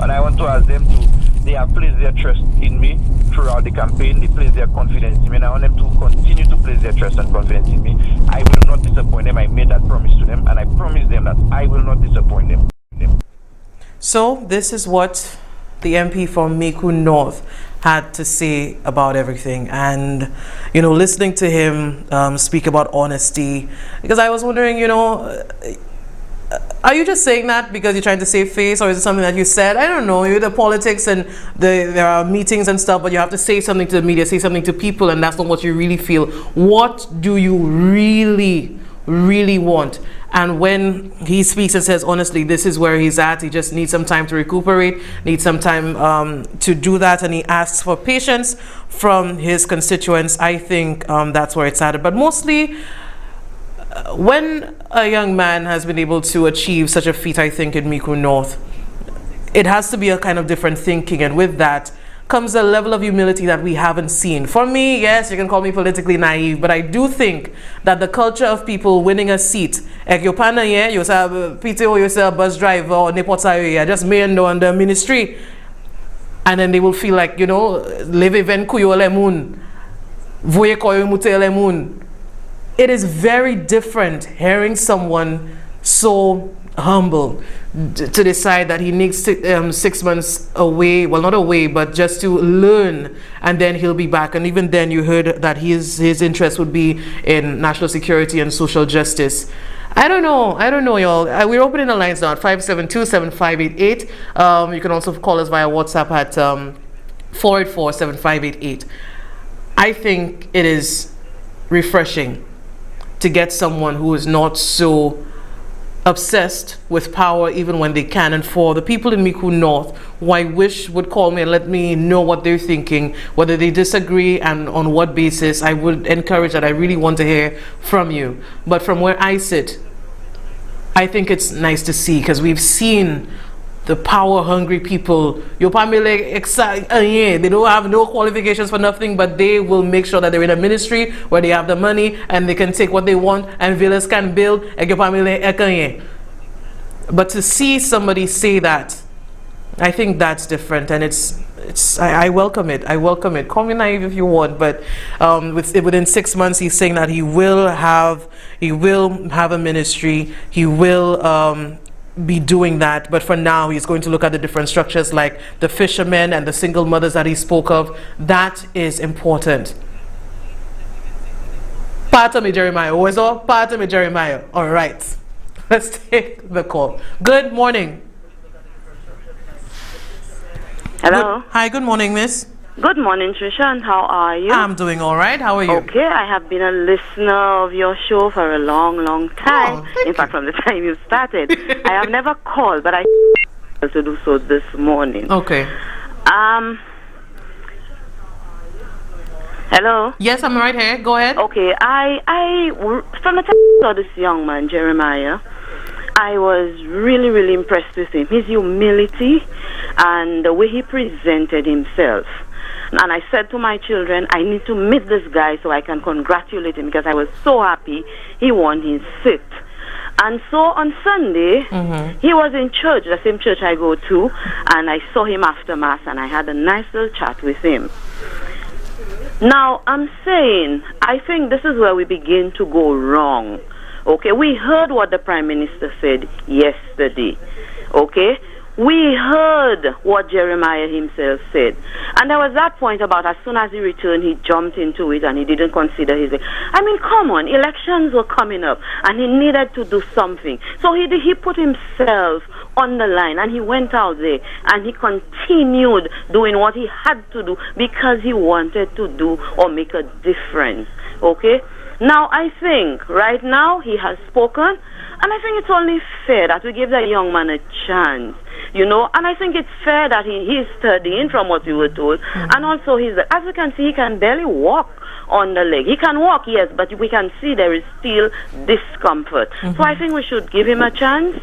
And I want to ask them to. They have placed their trust in me throughout the campaign. They placed their confidence in me, and I want them to continue to place their trust and confidence in me. I will not disappoint them. I made that promise to them, and I promise them that I will not disappoint them. So this is what the MP from Miku North had to say about everything. And, you know, listening to him speak about honesty, because I was wondering, you know, are you just saying that because you're trying to save face, or is it something that you said? I don't know. You're the politics and there are meetings and stuff, but you have to say something to the media, say something to people, and that's not what you really feel. What do you really want? And when he speaks and says, honestly, this is where he's at, he just needs some time to recuperate, needs some time to do that, and he asks for patience from his constituents, I think that's where it's at. But mostly, when a young man has been able to achieve such a feat, I think, in Mico North, it has to be a kind of different thinking, and with that comes a level of humility that we haven't seen. For me, yes, you can call me politically naive, but I do think that the culture of people winning a seat, like your partner, yeah, you say PTO, you say a bus driver, or just me and on the ministry, and then they will feel like, you know, live event kuyo lemun, voye koyo mute lemun. It is very different hearing someone so humble to decide that he needs 6 months away, well, not away, but just to learn, and then he'll be back. And even then, you heard that his interest would be in national security and social justice. I don't know, y'all. We're opening the lines now at 572-7588. You can also call us via WhatsApp at 484-7588. I think it is refreshing to get someone who is not so obsessed with power even when they can. And for the people in Mico North who I wish would call me and let me know what they're thinking, whether they disagree and on what basis, I would encourage that. I really want to hear from you. But from where I sit, I think it's nice to see, because we've seen the power-hungry people. They don't have no qualifications for nothing, but they will make sure that they're in a ministry where they have the money and they can take what they want and villas can build. But to see somebody say that, I think that's different, and I welcome it. I welcome it. Call me naive if you want, but within 6 months, he's saying that he will have a ministry. He will be doing that, but for now he's going to look at the different structures like the fishermen and the single mothers that he spoke of. That is important. Pardon me, Jeremiah. Pardon me, Jeremiah. All right, let's take the call. Good morning. Hello. Hi, good morning, miss. Good morning, Trisha, and how are you? I'm doing all right. How are you? Okay, I have been a listener of your show for a long, long time. In fact, from the time you started. I have never called, but I to do so this morning. Okay. Hello? Yes, I'm right here. Go ahead. Okay, I from the time I saw this young man, Jeremiah, I was really, really impressed with him. His humility and the way he presented himself. And I said to my children, I need to meet this guy so I can congratulate him, because I was so happy he won his seat. And so on Sunday, he was in church, the same church I go to, and I saw him after Mass, and I had a nice little chat with him. Now, I'm saying, I think this is where we begin to go wrong. Okay, we heard what the Prime Minister said yesterday. Okay? We heard what Jeremiah himself said. And there was that point about as soon as he returned, he jumped into it and he didn't consider his... I mean, come on, elections were coming up and he needed to do something. So he put himself on the line and he went out there and he continued doing what he had to do because he wanted to do or make a difference. Okay? Now, I think right now he has spoken, and I think it's only fair that we give that young man a chance. You know, and I think it's fair that he's studying from what we were told, and also as we can see, he can barely walk on the leg. He can walk, yes, but we can see there is still discomfort. So I think we should give him a chance,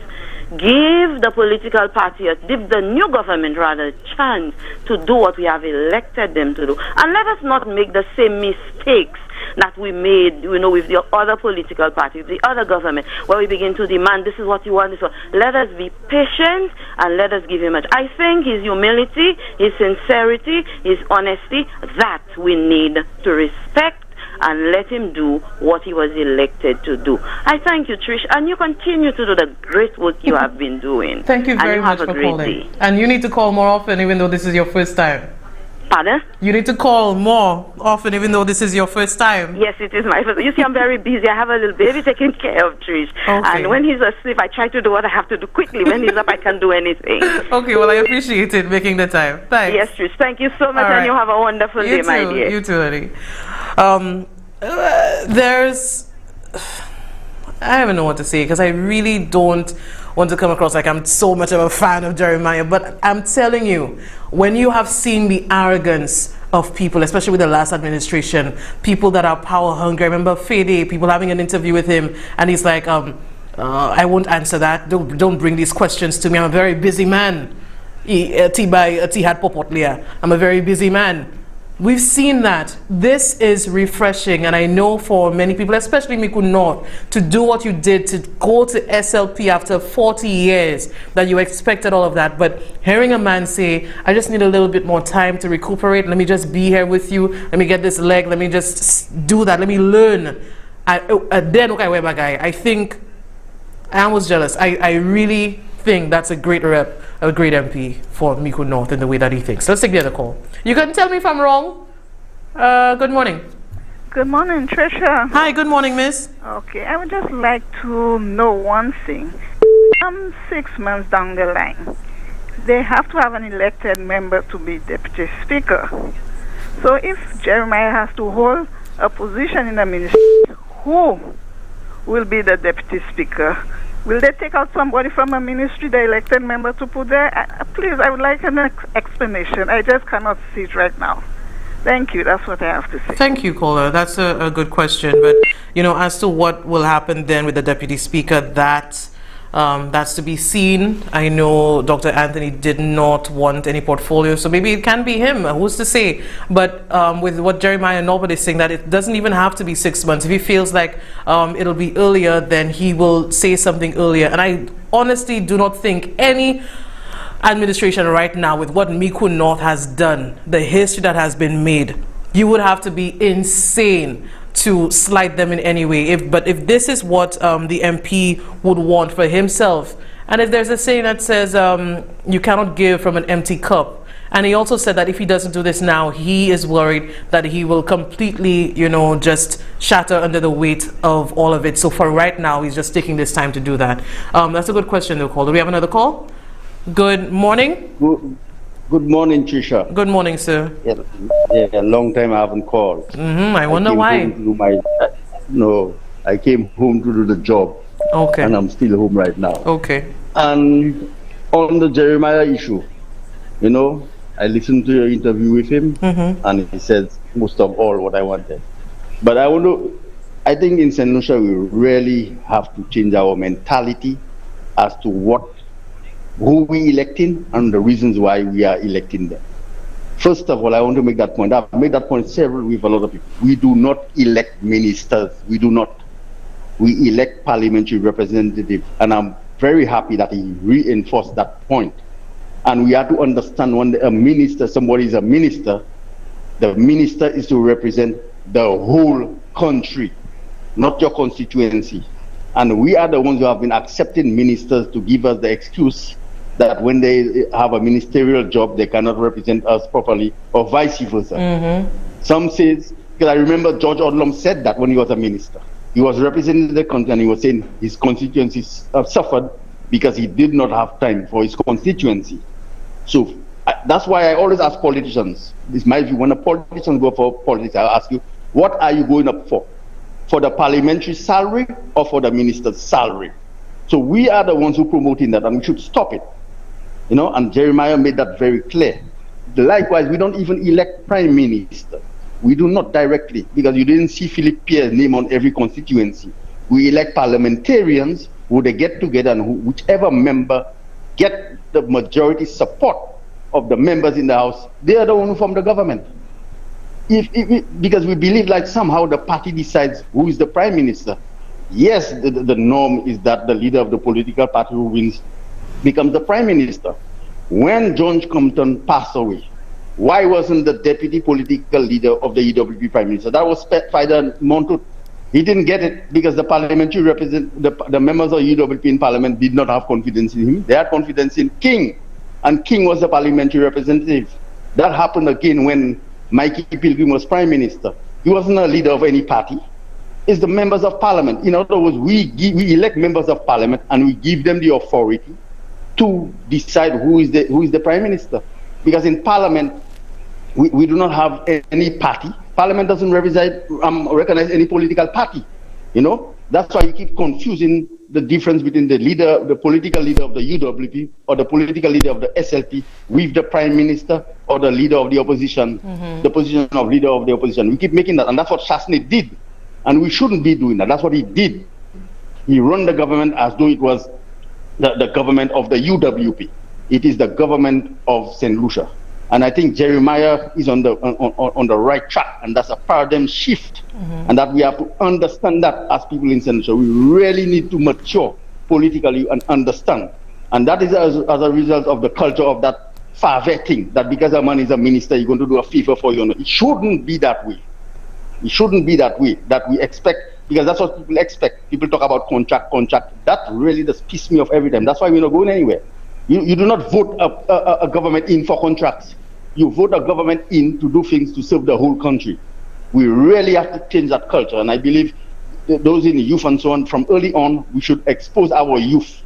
give the political party, give the new government rather a chance to do what we have elected them to do, and let us not make the same mistakes that we made, you know, with the other political parties, the other government, where we begin to demand, this is what you want, this is what. Let us be patient and let us give him a chance. I think his humility, his sincerity, his honesty, that we need to respect and let him do what he was elected to do. I thank you, Trish, and you continue to do the great work you have been doing. Thank you very much for calling. And you need to call more often, even though this is your first time. Pardon? You need to call more often, even though this is your first time. Yes, it is my first. You see, I'm very busy. I have a little baby taking care of Trish. Okay. And when he's asleep, I try to do what I have to do quickly. When he's up, I can't do anything. Okay, well, I appreciate it, making the time. Thanks. Yes, Trish. Thank you so much, All right. and you have a wonderful day, my dear. You too, honey. I don't even know what to say, because I really don't want to come across like I'm so much of a fan of Jeremiah, but I'm telling you, when you have seen the arrogance of people, especially with the last administration, people that are power hungry. I remember Fede, people having an interview with him, and he's like, I won't answer that. Don't bring these questions to me. I'm a very busy man. I'm a very busy man. We've seen that. This is refreshing, and I know for many people, especially Miku North, to do what you did, to go to SLP after 40 years, that you expected all of that. But hearing a man say, I just need a little bit more time to recuperate, let me just be here with you, let me get this leg, let me just do that, let me learn. I think I was jealous. I really think that's a great rep, a great MP for Miku North in the way that he thinks. Let's take the other call. You can tell me if I'm wrong. Good morning. Good morning, Tresha. Hi, good morning, miss. Okay, I would just like to know one thing. 6 months down the line, they have to have an elected member to be deputy speaker. So if Jeremiah has to hold a position in the ministry, who will be the deputy speaker? Will they take out somebody from a ministry, the elected member, to put there? Please, I would like an explanation. I just cannot see it right now. Thank you. That's what I have to say. Thank you, caller. That's a good question. But, you know, as to what will happen then with the deputy speaker, that's to be seen. I know Dr. Anthony did not want any portfolio, so maybe it can be him. Who's to say? But with what Jeremiah Norbert is saying, that it doesn't even have to be 6 months. If he feels like it'll be earlier, then he will say something earlier. And I honestly do not think any administration right now, with what Miku North has done, the history that has been made, you would have to be insane to slight them in any way. But if this is what the MP would want for himself, and if there's a saying that says you cannot give from an empty cup, and he also said that if he doesn't do this now, he is worried that he will completely, you know, just shatter under the weight of all of it. So for right now, he's just taking this time to do that. That's a good question, though, call. Do we have another call? Good morning. Good morning, Trisha. Good morning, sir. Yeah, a long time I haven't called. I wonder why. I came home to do the job. Okay. And I'm still home right now. Okay. And on the Jeremiah issue, you know, I listened to your interview with him, and he said most of all what I wanted. But I think in St. Lucia we really have to change our mentality as to who we electing and the reasons why we are electing them. First of all, I want to make that point. I've made that point several with a lot of people. We do not elect ministers. We do not. We elect parliamentary representatives. And I'm very happy that he reinforced that point. And we have to understand when a minister, somebody is a minister, the minister is to represent the whole country, not your constituency. And we are the ones who have been accepting ministers to give us the excuse that when they have a ministerial job, they cannot represent us properly, or vice versa. Some says, because I remember George Odlum said that when he was a minister. He was representing the country and he was saying his constituencies have suffered because he did not have time for his constituency. So that's why I always ask politicians, this my view, when a politician go for politics, I'll ask you, what are you going up for? For the parliamentary salary or for the minister's salary? So we are the ones who promoting that, and we should stop it. You know, and Jeremiah made that very clear. Likewise, we don't even elect prime minister. We do not directly, because you didn't see Philip Pierre's name on every constituency. We elect parliamentarians who they get together, and whichever member get the majority support of the members in the house, they are the one who form the government. Because we believe like somehow the party decides who is the prime minister. Yes, the norm is that the leader of the political party who wins becomes the prime minister. When John Compton passed away, why wasn't the deputy political leader of the EWP prime minister? That was Spider Monto. He didn't get it because the parliamentary the members of EWP in parliament did not have confidence in him. They had confidence in King, and King was the parliamentary representative. That happened again when Mikey Pilgrim was Prime Minister. He wasn't a leader of any party. It's the members of parliament. In other words, we elect members of parliament and we give them the authority to decide who is the Prime Minister. Because in parliament, we do not have any party. Parliament doesn't recognize any political party. You know, that's why you keep confusing the difference between the political leader of the UWP or the political leader of the SLP with the Prime Minister or the leader of the opposition, the position of leader of the opposition. We keep making that, and that's what Chasney did. And we shouldn't be doing that. That's what he did. He run the government as though it was the government of the UWP. It is the government of St. Lucia. And I think Jeremiah is on the right track, and that's a paradigm shift. And that we have to understand that as people in St. Lucia. We really need to mature politically and understand. And that is as a result of the culture of that favor thing, that because a man is a minister, you're going to do a favor for you. It shouldn't be that way. It shouldn't be that way, that we expect, because that's what people expect. People talk about contract. That really just pisses me off every time. That's why we're not going anywhere. You do not vote a government in for contracts. You vote a government in to do things to serve the whole country. We really have to change that culture. And I believe those in the youth and so on, from early on, we should expose our youth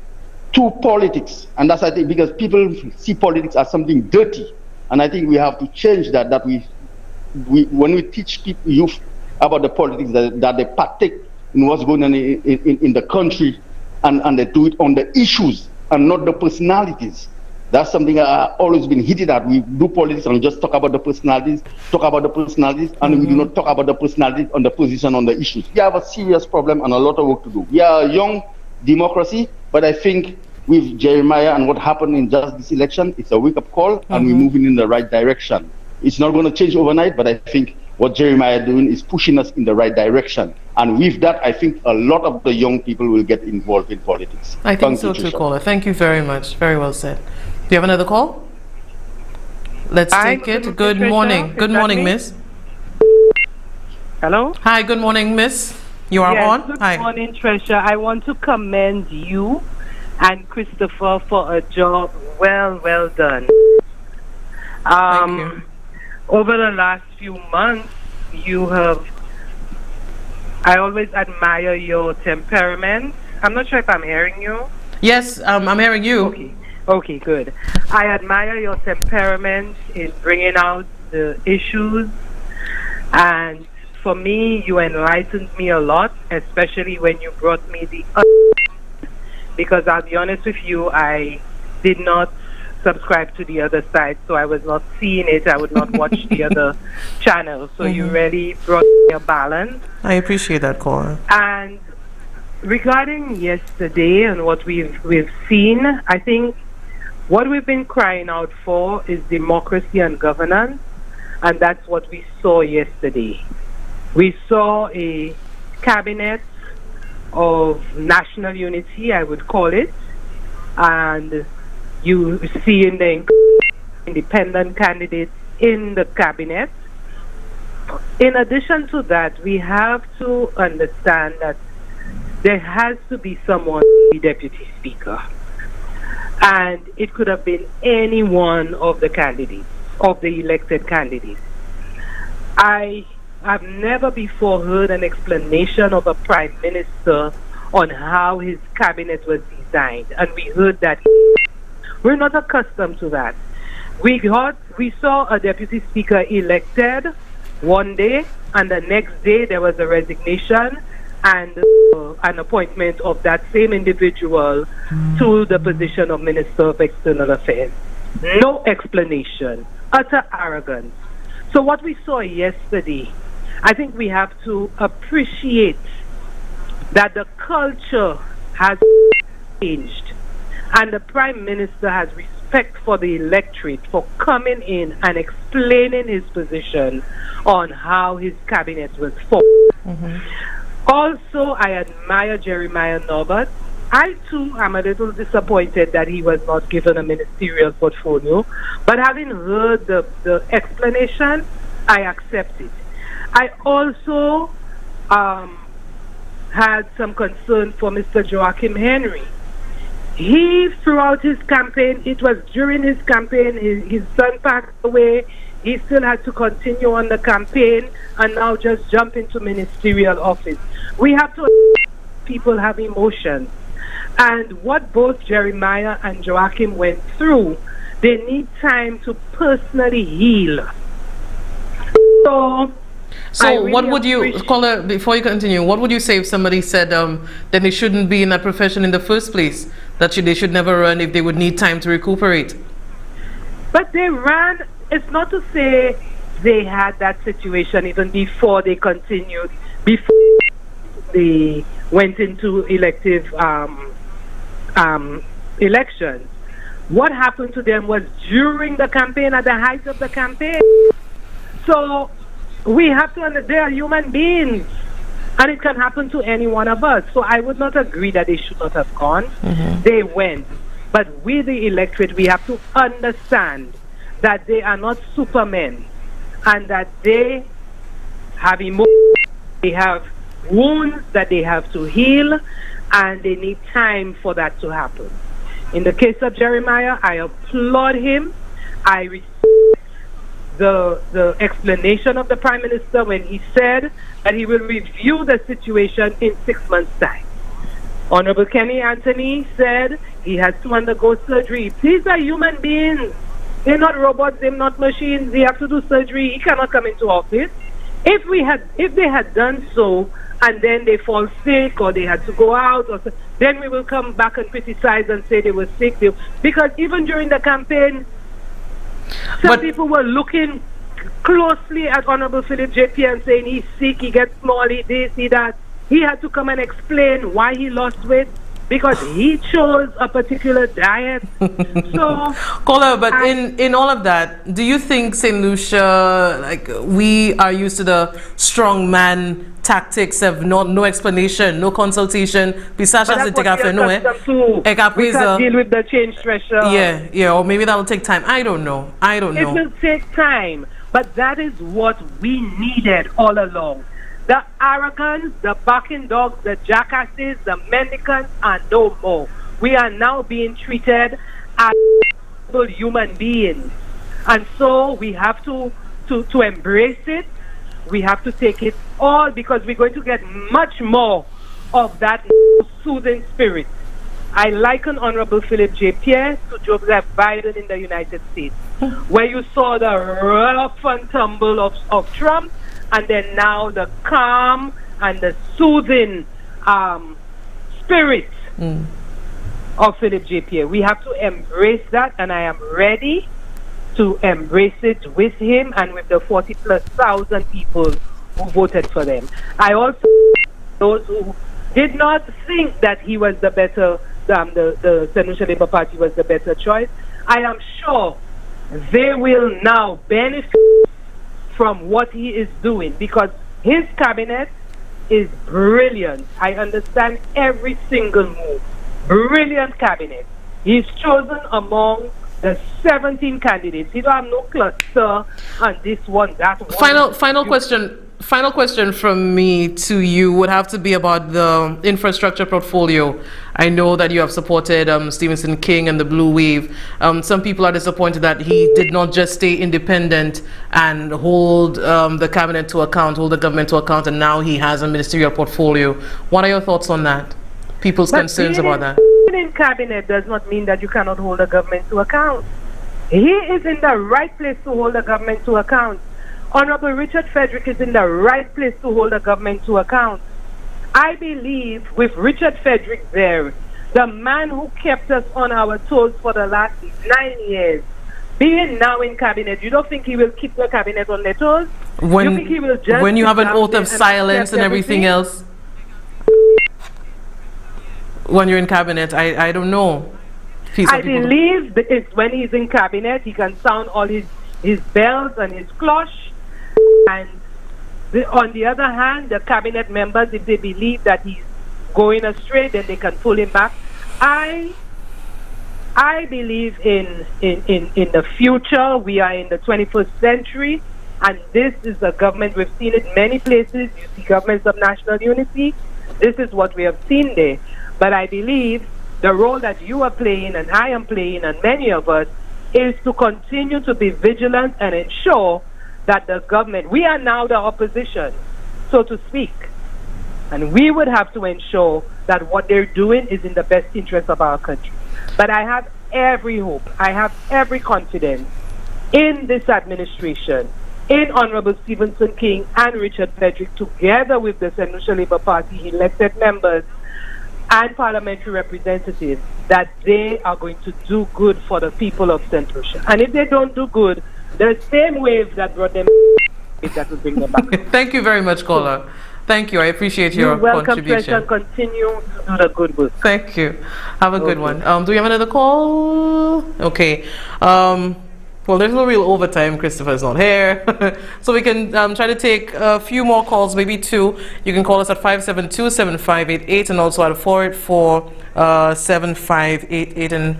to politics. And that's, I think, because people see politics as something dirty. And I think we have to change that, when we teach youth about the politics, that they partake in what's going on in the country, and they do it on the issues and not the personalities. That's something I've always been hitting at. We do politics and just talk about the personalities, and we do not talk about the personalities on the position on the issues. We have a serious problem and a lot of work to do. We are a young democracy, but I think with Jeremiah and what happened in just this election, it's a wake-up call, and we're moving in the right direction. It's not going to change overnight, but I think what Jeremiah is doing is pushing us in the right direction. And with that, I think a lot of the young people will get involved in politics. I think so too, caller. Thank you very much. Very well said. Do you have another call? Let's take it. Good morning. Good morning, miss. Hello? Hi, good morning, miss. You are on? Good Hi. morning, Tresha. I want to commend you and Christopher for a job well done. Thank you. Over the last few months, I always admire your temperament. I'm not sure if I'm hearing you. Yes, I'm hearing you. Okay, good. I admire your temperament in bringing out the issues, and for me, you enlightened me a lot, especially when you brought me because I'll be honest with you, I did not subscribe to the other side, so I was not seeing it. I would not watch the other channel. So you really brought me a balance. I appreciate that, caller. And regarding yesterday and what we've seen, I think what we've been crying out for is democracy and governance, and that's what we saw yesterday. We saw a cabinet of national unity, I would call it, and you see in the independent candidates in the cabinet. In addition to that, we have to understand that there has to be someone to be deputy speaker. And it could have been any one of the candidates, of the elected candidates. I have never before heard an explanation of a prime minister on how his cabinet was designed. And we heard that. We're not accustomed to that. We saw a deputy speaker elected one day, and the next day there was a resignation and an appointment of that same individual to the position of Minister of External Affairs. No explanation. Utter arrogance. So what we saw yesterday, I think we have to appreciate that the culture has changed. And the Prime Minister has respect for the electorate for coming in and explaining his position on how his cabinet was formed. Also, I admire Jeremiah Norbert. I too am a little disappointed that he was not given a ministerial portfolio, but having heard the explanation, I accept it. I also had some concern for Mr. Joachim Henry. he, throughout his campaign, it was during his campaign, his son passed away. He still had to continue on the campaign and now just jump into ministerial office. We have to, people have emotions. And what both Jeremiah and Joachim went through, they need time to personally heal. So really what would you, caller, before you continue, what would you say if somebody said that they shouldn't be in that profession in the first place, that they should never run if they would need time to recuperate? But they ran, it's not to say they had that situation even before they continued, before they went into elective elections. What happened to them was during the campaign, at the height of the campaign. So we have to understand they are human beings, and it can happen to any one of us. So I would not agree that they should not have gone. They went. But we, the electorate, we have to understand that they are not supermen, and that they have emotions, they have wounds that they have to heal, and they need time for that to happen. In the case of Jeremiah, I applaud him. I respect the explanation of the Prime Minister when he said that he will review the situation in 6 months' time. Honorable Kenny Anthony said he has to undergo surgery. These are human beings. They're not robots, they're not machines. They have to do surgery. He cannot come into office. If they had done so, and then they fall sick or they had to go out, or so, then we will come back and criticize and say they were sick. Because even during the campaign, some people were looking closely at Honorable Philip J.P. and saying he's sick, he gets small, he this, he that. He had to come and explain why he lost weight, because he chose a particular diet. So, Caller, but in all of that, do you think St. Lucia, like, we are used to the strong man tactics of no explanation, no consultation? We can't deal with the change Tresha. Yeah, or maybe that'll take time. I don't know. It will take time, but that is what we needed all along. The arrogance, the barking dogs, the jackasses, the mendicants are no more. We are now being treated as human beings. And so we have to embrace it. We have to take it all, because we're going to get much more of that soothing spirit. I liken Honorable Philip J. Pierce to Joseph Biden in the United States, where you saw the rough and tumble of Trump, and then now the calm and the soothing spirit of Philip J. Pierre. We have to embrace that, and I am ready to embrace it with him and with the 40,000+ people who voted for them. I also, those who did not think that he was the better, the St. Lucia Labour Party was the better choice, I am sure they will now benefit from what he is doing, because his cabinet is brilliant. I understand every single move. Brilliant cabinet. He's chosen among the 17 candidates. He don't have no cluster on this one, that one. Final question from me to you would have to be about the infrastructure portfolio. I know that you have supported Stephenson King and the Blue Wave. Some people are disappointed that he did not just stay independent and hold the cabinet to account, hold the government to account, and now he has a ministerial portfolio. What are your thoughts on that? People's concerns about that. Being in cabinet does not mean that you cannot hold the government to account. He is in the right place to hold the government to account. Honorable Richard Frederick is in the right place to hold the government to account. I believe with Richard Frederick there, the man who kept us on our toes for the last 9 years, being now in cabinet, you don't think he will keep the cabinet on their toes? When, you think he will just when you have an oath of silence and everything else? When you're in cabinet, I don't know. I believe that it's when he's in cabinet, he can sound all his bells and his cloche. And on the other hand, the cabinet members, if they believe that he's going astray, then they can pull him back. I believe in the future. We are in the 21st century, and this is a government, we've seen it many places. You see governments of national unity. This is what we have seen there. But I believe the role that you are playing and I am playing and many of us is to continue to be vigilant and ensure that the government, we are now the opposition, so to speak, and we would have to ensure that what they're doing is in the best interest of our country. But I have every hope, I have every confidence in this administration, in Honorable Stephenson King and Richard Frederick, together with the St. Lucia Labour Party elected members and parliamentary representatives, that they are going to do good for the people of St. Lucia. And if they don't do good, the same wave that brought them that will bring them back. Thank you very much, caller. Thank you. I appreciate your contribution. You're welcome, Tresha. Continue to do the good work. Thank you. Have a good one. Do we have another call? Okay. Well, there's no real overtime. Christopher's not here. So we can try to take a few more calls, maybe two. You can call us at 572-7588 and also at 484-7588. And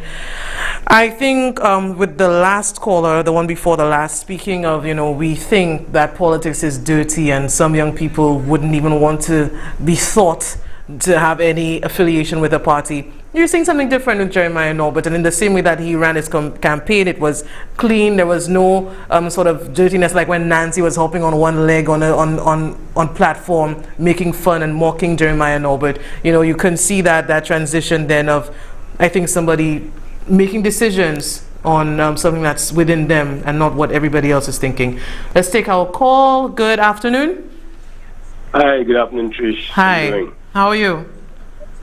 I think with the last caller, the one before the last, speaking of, we think that politics is dirty and some young people wouldn't even want to be thought to have any affiliation with a party. You're seeing something different with Jeremiah Norbert, and in the same way that he ran his campaign, it was clean. There was no sort of dirtiness, like when Nancy was hopping on one leg on platform, making fun and mocking Jeremiah Norbert. You can see that transition then of, I think, somebody making decisions on something that's within them and not what everybody else is thinking. Let's take our call. Good afternoon. Hi, good afternoon, Trish. Hi. How are you?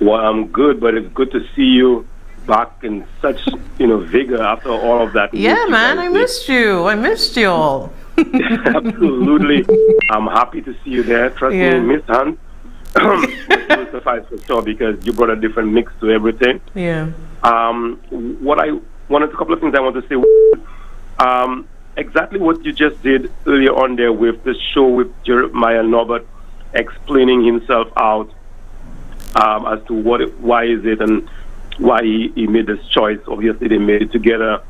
Well, I'm good, but it's good to see you back in such, vigor after all of that. Yeah, man, I missed you. I missed you all. Absolutely. I'm happy to see you there. Trust me, Miss Hunt. Will suffice for sure, because you brought a different mix to everything. Yeah. A couple of things I want to say. Exactly what you just did earlier on there with the show with Jeremiah Norbert explaining himself out. As to why is it and why he made this choice. Obviously, they made it together,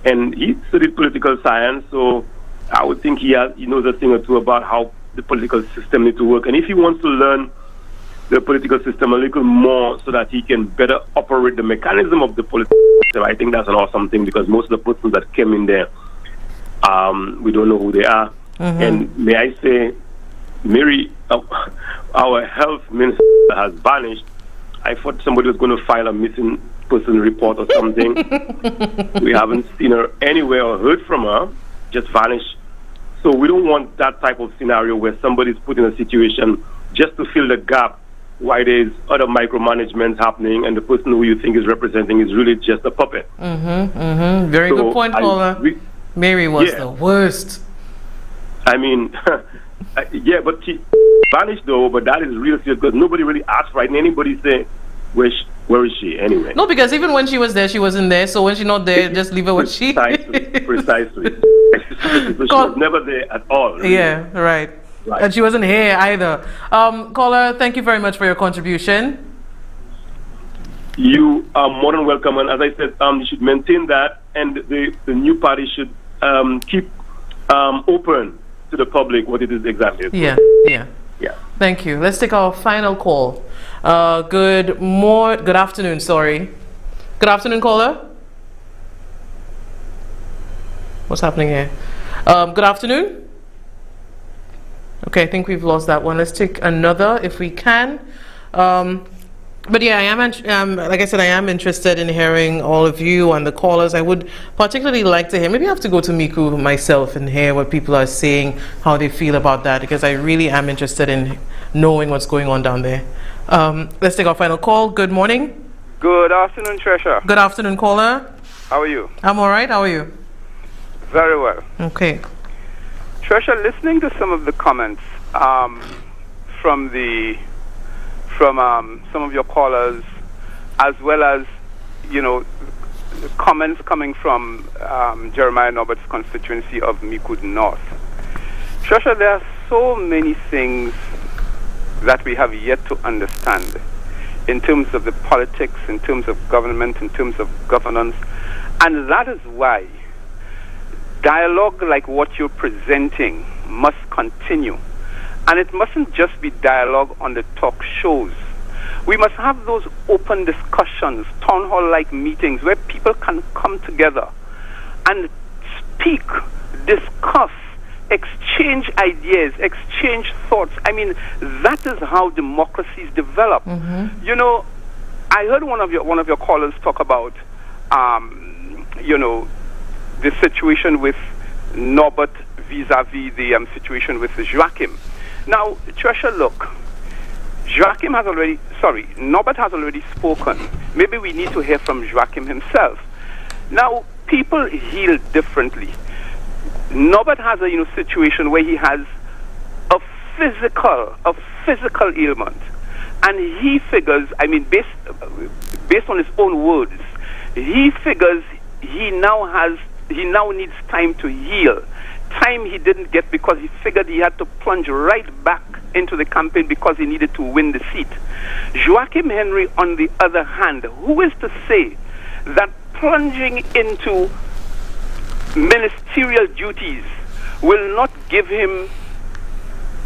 and he studied political science, so I would think he knows a thing or two about how the political system needs to work. And if he wants to learn the political system a little more so that he can better operate the mechanism of the political system, I think that's an awesome thing, because most of the persons that came in there, we don't know who they are. Mm-hmm. And may I say, Mary, our health minister has vanished. I thought somebody was going to file a missing person report or something. We haven't seen her anywhere or heard from her, just vanished. So we don't want that type of scenario where somebody's put in a situation just to fill the gap while there's other micromanagement happening and the person who you think is representing is really just a puppet. Very good point, caller. Mary was the worst. I mean, yeah, but she vanished though, but that is real serious because nobody really asked right now. Anybody say, where is she anyway? No, because even when she was there, she wasn't there. So when she's not there, just leave her where she Precisely. So she was never there at all. Really. Yeah, right. And she wasn't here either. Caller, thank you very much for your contribution. You are more than welcome. And as I said, you should maintain that, and the new party should keep open to the public what it is exactly. Yeah. Thank you. Let's take our final call. Good afternoon, sorry. Good afternoon, caller. What's happening here? Good afternoon. Okay, I think we've lost that one. Let's take another if we can. But yeah, I am, like I said, I am interested in hearing all of you and the callers. I would particularly like to hear, maybe I have to go to Miku myself and hear what people are saying, how they feel about that, because I really am interested in knowing what's going on down there. Let's take our final call. Good morning. Good afternoon, Tresha. Good afternoon, caller. How are you? I'm all right. How are you? Very well. Okay. Tresha, listening to some of the comments from some of your callers, as well as, comments coming from Jeremiah Norbert's constituency of Mikud North. Tresha, there are so many things that we have yet to understand in terms of the politics, in terms of government, in terms of governance, and that is why dialogue like what you're presenting must continue. And it mustn't just be dialogue on the talk shows, We must have those open discussions, town hall-like meetings where people can come together and speak, discuss, exchange ideas, exchange thoughts. I mean, that is how democracies develop. You know, I heard one of your callers talk about, you know, the situation with Norbert vis-a-vis the situation with Joachim. Now, Tresha, look, Norbert has already spoken. Maybe we need to hear from Joachim himself. Now, people heal differently. Norbert has a situation where he has a physical ailment, and he figures, I mean, based on his own words, he figures he now needs time to heal. Time he didn't get because he figured he had to plunge right back into the campaign because he needed to win the seat. Joachim Henry, on the other hand, who is to say that plunging into ministerial duties will not give him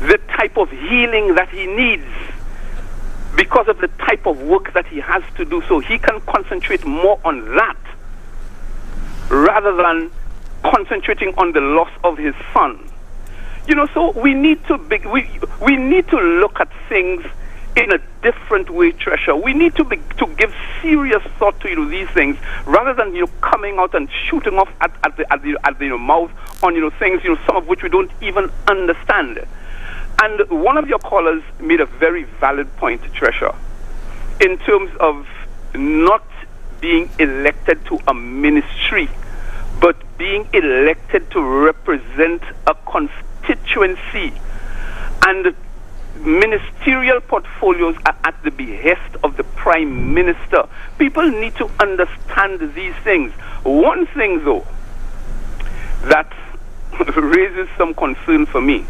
the type of healing that he needs because of the type of work that he has to do, so he can concentrate more on that rather than concentrating on the loss of his son. You know, so we need to we need to look at things in a different way, Tresha. We need to give serious thought to these things rather than coming out and shooting off at the mouth on things some of which we don't even understand. And one of your callers made a very valid point, Tresha, in terms of not being elected to a ministry, but being elected to represent a constituency. And ministerial portfolios are at the behest of the Prime Minister. People need to understand these things. One thing, though, that raises some concern for me,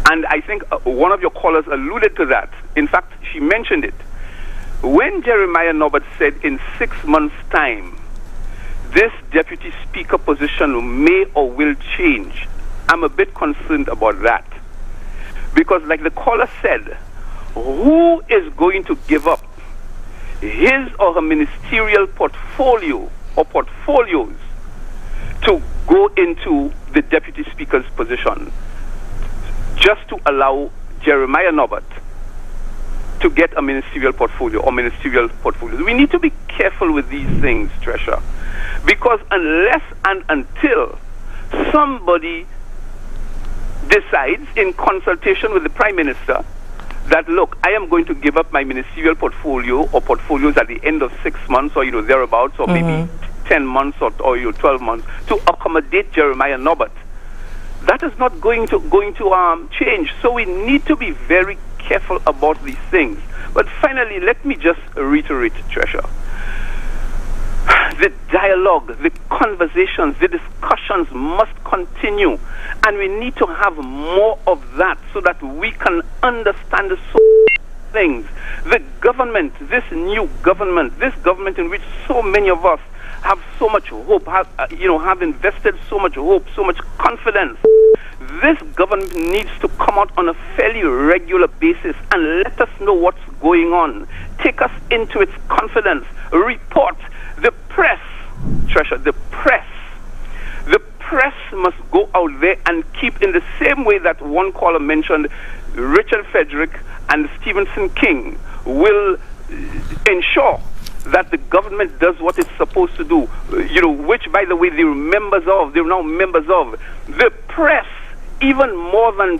and I think one of your callers alluded to that. In fact, she mentioned it. When Jeremiah Norbert said in 6 months' time, this deputy speaker position may or will change, I'm a bit concerned about that. Because like the caller said, who is going to give up his or her ministerial portfolio or portfolios to go into the deputy speaker's position just to allow Jeremiah Norbert to get a ministerial portfolio or ministerial portfolios? We need to be careful with these things, Tresha, because unless and until somebody decides in consultation with the Prime Minister that, look, I am going to give up my ministerial portfolio or portfolios at the end of 6 months or thereabouts, or maybe 10 months or 12 months to accommodate Jeremiah Norbert, that is not going to change. So we need to be very careful about these things. But finally, let me just reiterate, Tresha, the dialogue, the conversations, the discussions must continue, and we need to have more of that so that we can understand so many things. The government, this new government, this government in which so many of us have so much hope, have invested so much hope, so much confidence. This government needs to come out on a fairly regular basis and let us know what's going on. Take us into its confidence. Report. The press, Tresha, the press must go out there and keep, in the same way that one caller mentioned, Richard Frederick and Stephenson King will ensure that the government does what it's supposed to do, which, by the way, they're now members of. The press, even more than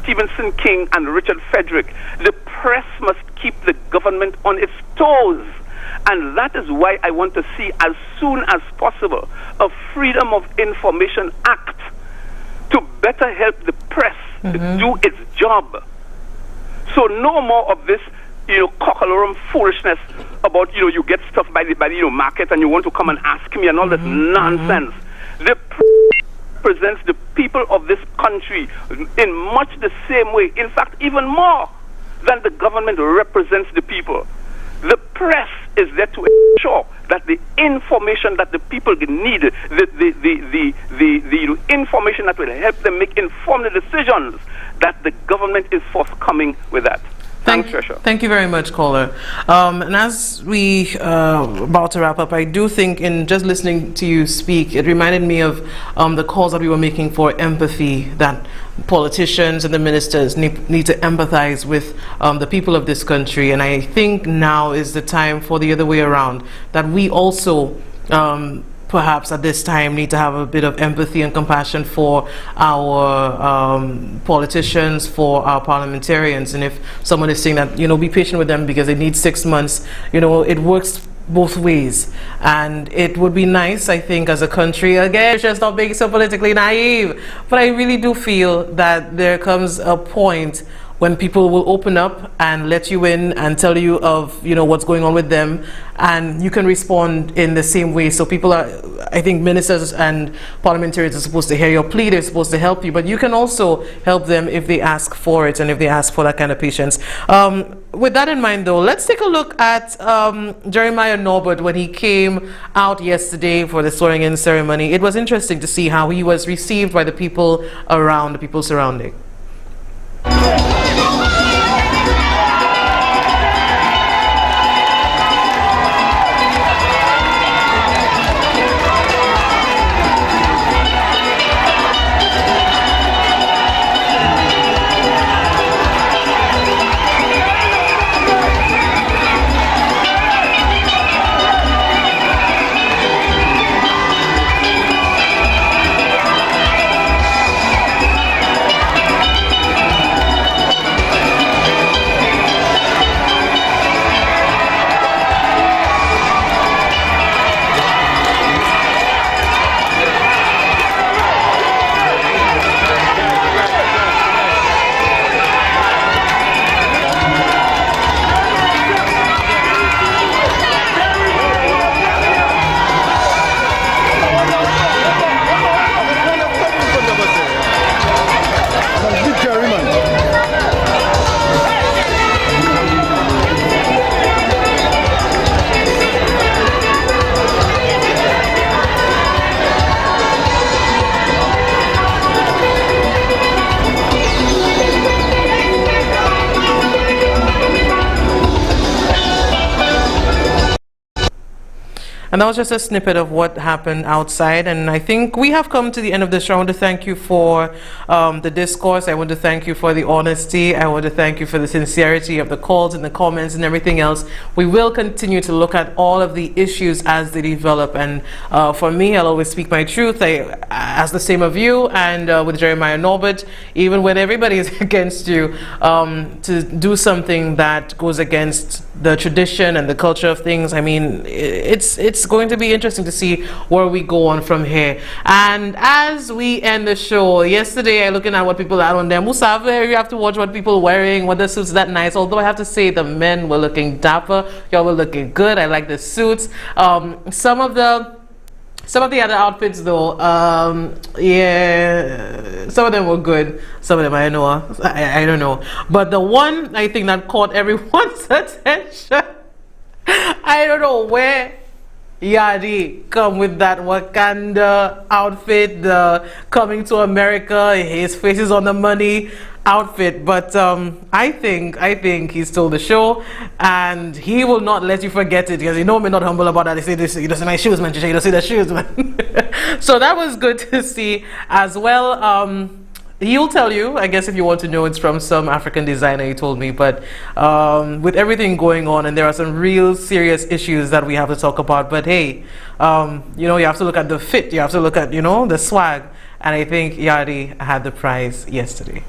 Stephenson King and Richard Frederick, the press must keep the government on its toes. And that is why I want to see, as soon as possible, a Freedom of Information Act to better help the press do its job. So no more of this cockalorum foolishness about you get stuff by the market and you want to come and ask me and all this nonsense. The press represents the people of this country in much the same way, in fact even more than the government represents the people. The press is there to ensure that the information that the people need, the information that will help them make informed decisions, that the government is forthcoming with that. Thanks, Tresha. Thank you very much, caller. And as we about to wrap up, I do think in just listening to you speak, it reminded me of the calls that we were making for empathy, that politicians and the ministers need to empathize with the people of this country. And I think now is the time for the other way around, that we also perhaps at this time need to have a bit of empathy and compassion for our politicians, for our parliamentarians. And if someone is saying that, you know, be patient with them because they need 6 months, you know, it works both ways. And it would be nice, I think, as a country, again, just not being so politically naive, but I really do feel that there comes a point when people will open up and let you in and tell you of, you know, what's going on with them, and you can respond in the same way. So people are, I think ministers and parliamentarians are supposed to hear your plea, they're supposed to help you, but you can also help them if they ask for it and if they ask for that kind of patience. With that in mind though, let's take a look at Jeremiah Norbert when he came out yesterday for the swearing-in ceremony. It was interesting to see how he was received by the people around, the people surrounding. And that was just a snippet of what happened outside. And I think we have come to the end of the show. I want to thank you for the discourse. I want to thank you for the honesty. I want to thank you for the sincerity of the calls and the comments and everything else. We will continue to look at all of the issues as they develop. And for me, I'll always speak my truth. I ask the same of you, and with Jeremiah Norbert, even when everybody is against you, to do something that goes against the tradition and the culture of things. I mean, it's going to be interesting to see where we go on from here. And as we end the show, yesterday I looking at what people had on them. Musave, you have to watch what people wearing, what the suits that nice. Although I have to say the men were looking dapper, y'all were looking good. I like the suits. Some of the other outfits though, yeah, some of them were good. Some of them I don't know. But the one I think that caught everyone's attention, I don't know where Yadi come with that Wakanda outfit, the coming to America, his face is on the money outfit. But I think he stole the show, and he will not let you forget it, because you know me not humble about that. They say this, you don't see my shoes, man. You don't see the shoes, man. So that was good to see as well. He'll tell you, I guess if you want to know, it's from some African designer, he told me. But with everything going on, and there are some real serious issues that we have to talk about. But hey, you know, you have to look at the fit, you have to look at, you know, the swag. And I think Yadi had the prize yesterday.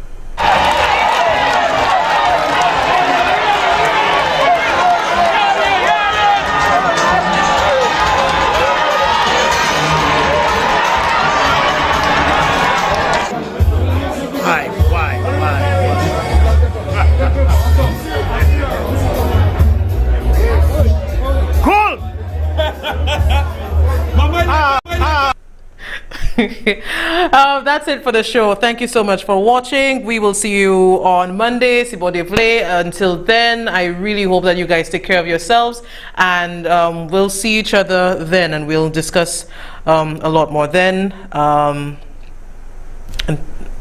That's it for the show. Thank you so much for watching. We will see you on Monday. Until then, I really hope that you guys take care of yourselves, and we'll see each other then, and we'll discuss a lot more then. And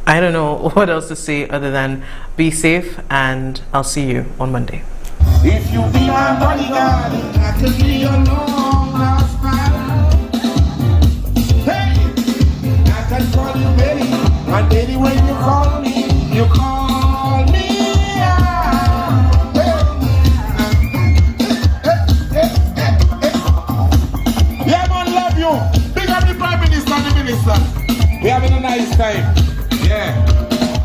I don't know what else to say other than be safe, and I'll see you on Monday. If you be my bodyguard, I could be your long lost pal. Hey, I can call you Betty, and Betty when you call me, you call me out. Yeah, man, love you. Big up the Prime Minister and the Minister. We having a nice time. Yeah.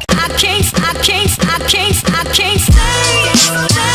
I can't stay.